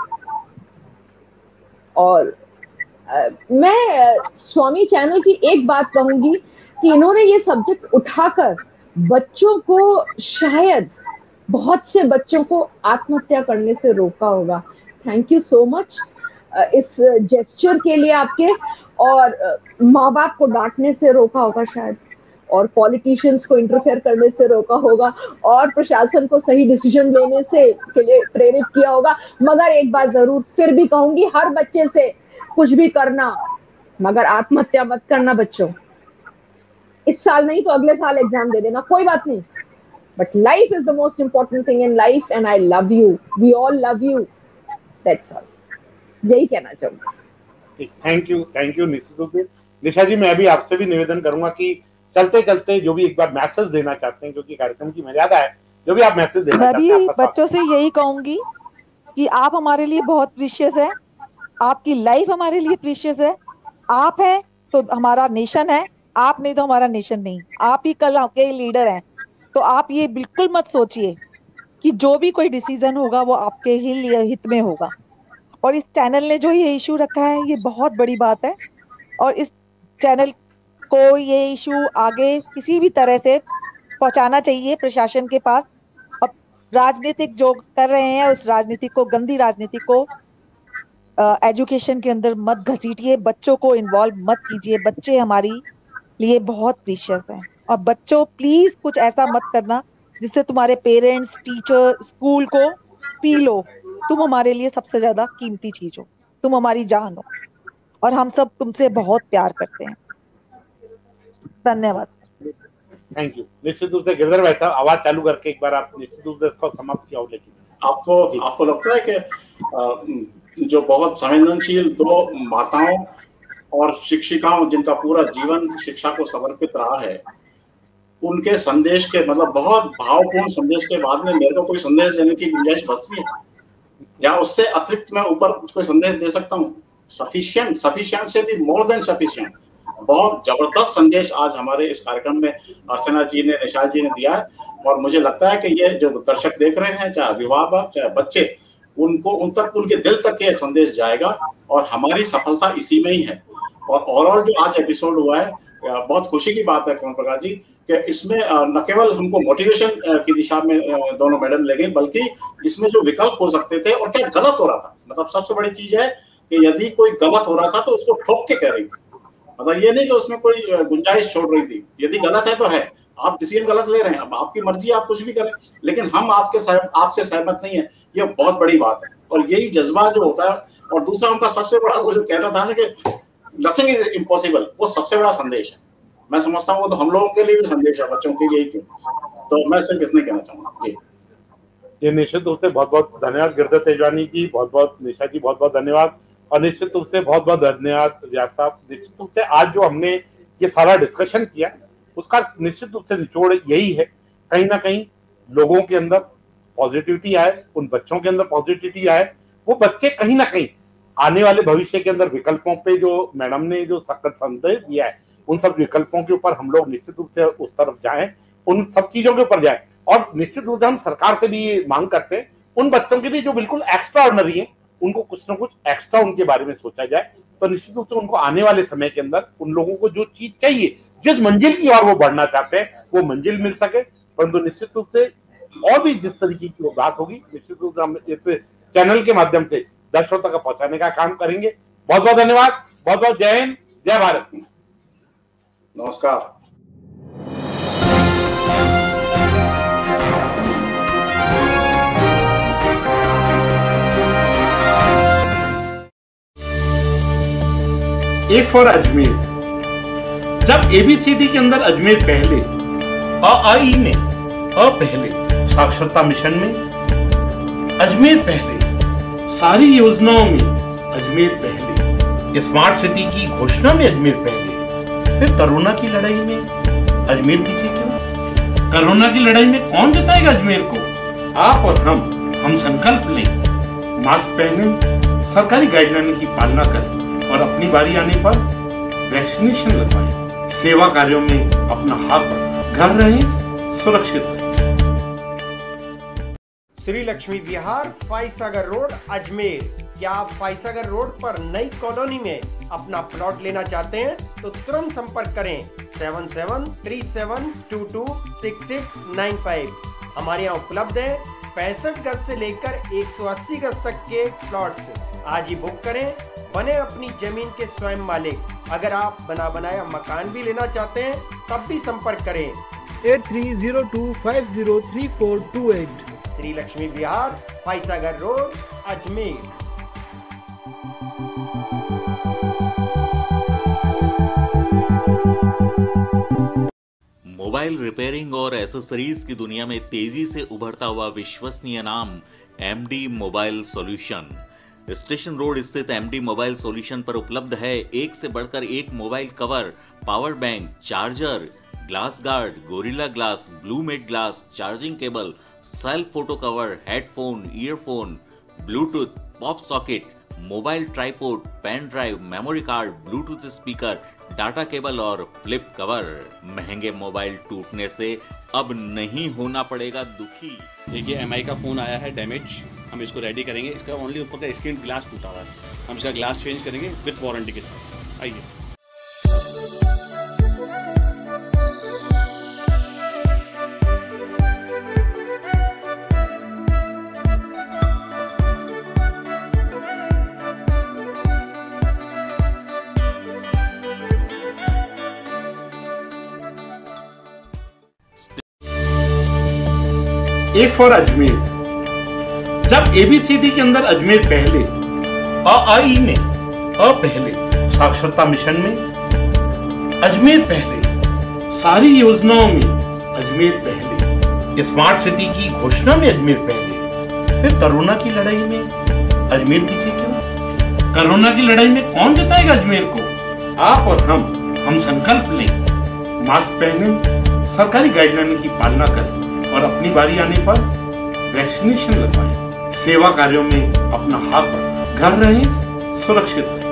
और मैं स्वामी चैनल की एक बात कहूंगी कि इन्होंने ये सब्जेक्ट उठाकर बच्चों को, शायद बहुत से बच्चों को आत्महत्या करने से रोका होगा। थैंक यू सो मच इस जेस्चर के लिए आपके। और माँ बाप को डांटने से रोका होगा शायद, और पॉलिटिशियंस को इंटरफेयर करने से रोका होगा, और प्रशासन को सही डिसीजन लेने से के लिए प्रेरित किया होगा। मगर एक बात जरूर फिर भी कहूंगी, हर बच्चे से कुछ भी करना, मगर आत्महत्या मत करना बच्चों। इस साल नहीं तो अगले साल एग्जाम दे देना, कोई बात नहीं, but life is the most important thing in life and I love you, we all love you, that's all. यही कहना चाहूंगा। थैंक यू निश्चित रूप से। निशा जी, मैं भी आपसे भी निवेदन करूंगा कि चलते चलते जो भी एक बार मैसेज देना चाहते हैं, क्योंकि कार्यक्रम की मर्यादा है, जो भी आप मैसेज देना चाहते हैं। मैं भी बच्चों से यही कहूंगी कि आप हमारे लिए बहुत प्रीशियस है, आपकी लाइफ हमारे लिए प्रीशियस है। आप हैं तो हमारा नेशन है, आप नहीं तो हमारा नेशन नहीं। आप ही कल आपके लीडर हैं, तो आप ये बिल्कुल मत सोचिए कि जो भी कोई डिसीजन होगा वो आपके ही लिए हित में होगा। और इस चैनल ने जो ये इशू रखा है ये बहुत बड़ी बात है, और इस चैनल को ये इशू आगे किसी भी तरह से पहुंचाना चाहिए प्रशासन के पास। अब राजनीतिक जो कर रहे हैं उस राजनीतिक को, गंदी राजनीति को एजुकेशन के अंदर मत घसीटिए, बच्चों को इन्वॉल्व मत कीजिए। बच्चे हमारी लिए बहुत प्रीशियस हैं, और बच्चों प्लीज कुछ ऐसा मत करना जिससे तुम्हारे पेरेंट्स, टीचर, स्कूल को फील हो तुम हमारे लिए सबसे ज्यादा कीमती चीज हो, तुम हमारी जान हो, और हम सब तुमसे बहुत प्यार करते हैं। धन्यवाद। Thank you. निश्चित रूप से गिरधर भाई साहब, आवाज चालू करके एक बार आप निश्चित रूप से इसको समाप्त किया। आपको लगता है कि जो बहुत संवेदनशील 2 माताओं और शिक्षिकाओं जिनका पूरा जीवन शिक्षा को समर्पित रहा है, उनके संदेश के मतलब बहुत भावपूर्ण संदेश के बाद में मेरे को कोई संदेश देने की गुंजाइश बचती है? या उससे अतिरिक्त मैं ऊपर कोई संदेश दे सकता हूँ? सफिशिएंट से भी मोर देन सफिशिएंट। बहुत जबरदस्त संदेश आज हमारे इस कार्यक्रम में अर्चना जी ने, निशाद जी ने दिया है, और मुझे लगता है कि ये जो दर्शक देख रहे हैं, चाहे अभिभावक चाहे बच्चे, उनको उन तक, उनके दिल तक ये संदेश जाएगा, और हमारी सफलता इसी में ही है। और ओवरऑल जो आज एपिसोड हुआ है, बहुत खुशी की बात है कमल प्रकाश जी कि इसमें न केवल हमको मोटिवेशन की दिशा में दोनों मैडम ले गई, बल्कि इसमें जो विकल्प हो सकते थे और क्या गलत हो रहा था, मतलब सबसे बड़ी चीज है कि यदि कोई गलत हो रहा था तो उसको ठोक के कह रही थी। मतलब ये नहीं कि उसमें कोई गुंजाइश छोड़ रही थी, यदि गलत है तो है, आप डिसीजन गलत ले रहे हैं, अब आपकी मर्जी, आप कुछ भी करें, लेकिन हम आपसे सहमत नहीं है, ये बहुत बड़ी बात है। और यही जज्बा जो होता है, और दूसरा उनका सबसे बड़ा वो जो कहना था ना कि नथिंग इज इम्पॉसिबल, वो सबसे बड़ा संदेश है। मैं समझता हूँ वो तो हम लोगों के लिए भी संदेश है, बच्चों के लिए क्यों। तो मैं सिर्फ इतना कहना चाहूंगा जी। ये निश्चित रूप से बहुत बहुत धन्यवाद गिरधर तेजवानी जी, बहुत बहुत निशा जी, बहुत बहुत धन्यवाद, और निश्चित रूप से बहुत बहुत धन्यवाद रियाज साहब। निश्चित रूप से आज जो हमने ये सारा डिस्कशन किया, उसका निश्चित रूप से निचोड़ यही है, कहीं ना कहीं लोगों के अंदर पॉजिटिविटी आए, उन बच्चों के अंदर पॉजिटिविटी आए, वो बच्चे कहीं ना कहीं आने वाले भविष्य के अंदर विकल्पों पे जो मैडम ने जो सख्त संदेश दिया है, उन सब विकल्पों के ऊपर हम लोग निश्चित रूप से उस तरफ जाएं, उन सब चीजों के ऊपर जाएं। और निश्चित रूप से हम सरकार से भी ये मांग करते हैं, उन बच्चों के लिए जो बिल्कुल एक्स्ट्रा ऑर्डिनरी है, उनको कुछ ना कुछ एक्स्ट्रा उनके बारे में सोचा जाए, तो निश्चित रूप से उनको आने वाले समय के अंदर उन लोगों को जो चीज चाहिए, जिस मंजिल की ओर वो बढ़ना चाहते हैं, वो मंजिल मिल सके। परंतु निश्चित रूप से और भी जिस तरीके की वो बात होगी, निश्चित रूप से हम इस चैनल के माध्यम से दर्शकों तक पहुंचाने का काम करेंगे। बहुत बहुत धन्यवाद, बहुत बहुत जय हिंद, जय भारत। नमस्कार। A for Ajmer. जब एबीसीडी के अंदर अजमेर पहले, आई में पहले, साक्षरता मिशन में अजमेर पहले, सारी योजनाओं में अजमेर पहले, स्मार्ट सिटी की घोषणा में अजमेर पहले, फिर कोरोना की लड़ाई में अजमेर पीछे क्यों? कोरोना की लड़ाई में कौन जिताएगा अजमेर को? आप और हम संकल्प लें, मास्क पहने, सरकारी गाइडलाइन की पालना करें, और अपनी बारी आने पर वैक्सीनेशन लगवाएं। सेवा कार्यों में अपना हाथ बढ़ाएं, घर रहें, सुरक्षित रहें। श्री लक्ष्मी विहार, फाइसागर रोड, अजमेर। क्या आप फाइसागर रोड पर नई कॉलोनी में अपना प्लॉट लेना चाहते हैं तो तुरंत संपर्क करें 7737226695। हमारे यहाँ उपलब्ध है 65 गज से लेकर 180 गज तक के प्लॉट्स। आज ही बुक करें, बने अपनी जमीन के स्वयं मालिक। अगर आप बना बनाया मकान भी लेना चाहते हैं तब भी संपर्क करें 8302503428। Shri Lakshmi Vihar, Foysagar road, Ajmer. Mobile repairing और एसेसरीज की दुनिया में तेजी से उभरता हुआ विश्वसनीय नाम MD mobile solution. Station road स्थित एमडी मोबाइल सॉल्यूशन पर उपलब्ध है एक से बढ़कर एक mobile cover, power bank, charger, glass guard, Gorilla glass, blue matte glass, charging cable, self photo cover, headphone, earphone, Bluetooth, pop socket, mobile tripod, pen drive, memory card, Bluetooth speaker, data cable और flip cover. महंगे mobile टूटने से अब नहीं होना पड़ेगा दुखी। देखिए एमआई का फोन आया है डैमेज, हम इसको रेडी करेंगे। इसका ओनली ऊपर का स्क्रीन ग्लास टूटा हुआ है, हम इसका ग्लास चेंज करेंगे विद वारंटी के साथ। आइए। A for Ajmer. जब एबीसीडी के अंदर अजमेर पहले, आई में पहले, साक्षरता मिशन में अजमेर पहले, सारी योजनाओं में अजमेर पहले, स्मार्ट सिटी की घोषणा में अजमेर पहले, फिर कोरोना की लड़ाई में अजमेर पीछे क्यों? कोरोना की लड़ाई में कौन जिताएगा अजमेर को? आप और हम संकल्प लें, मास्क पहने, सरकारी गाइडलाइन की पालना करें, और अपनी बारी आने पर वैक्सीनेशन लगवाएं। सेवा कार्यों में अपना हाथ बढ़ाएं। घर रहें, सुरक्षित रहें।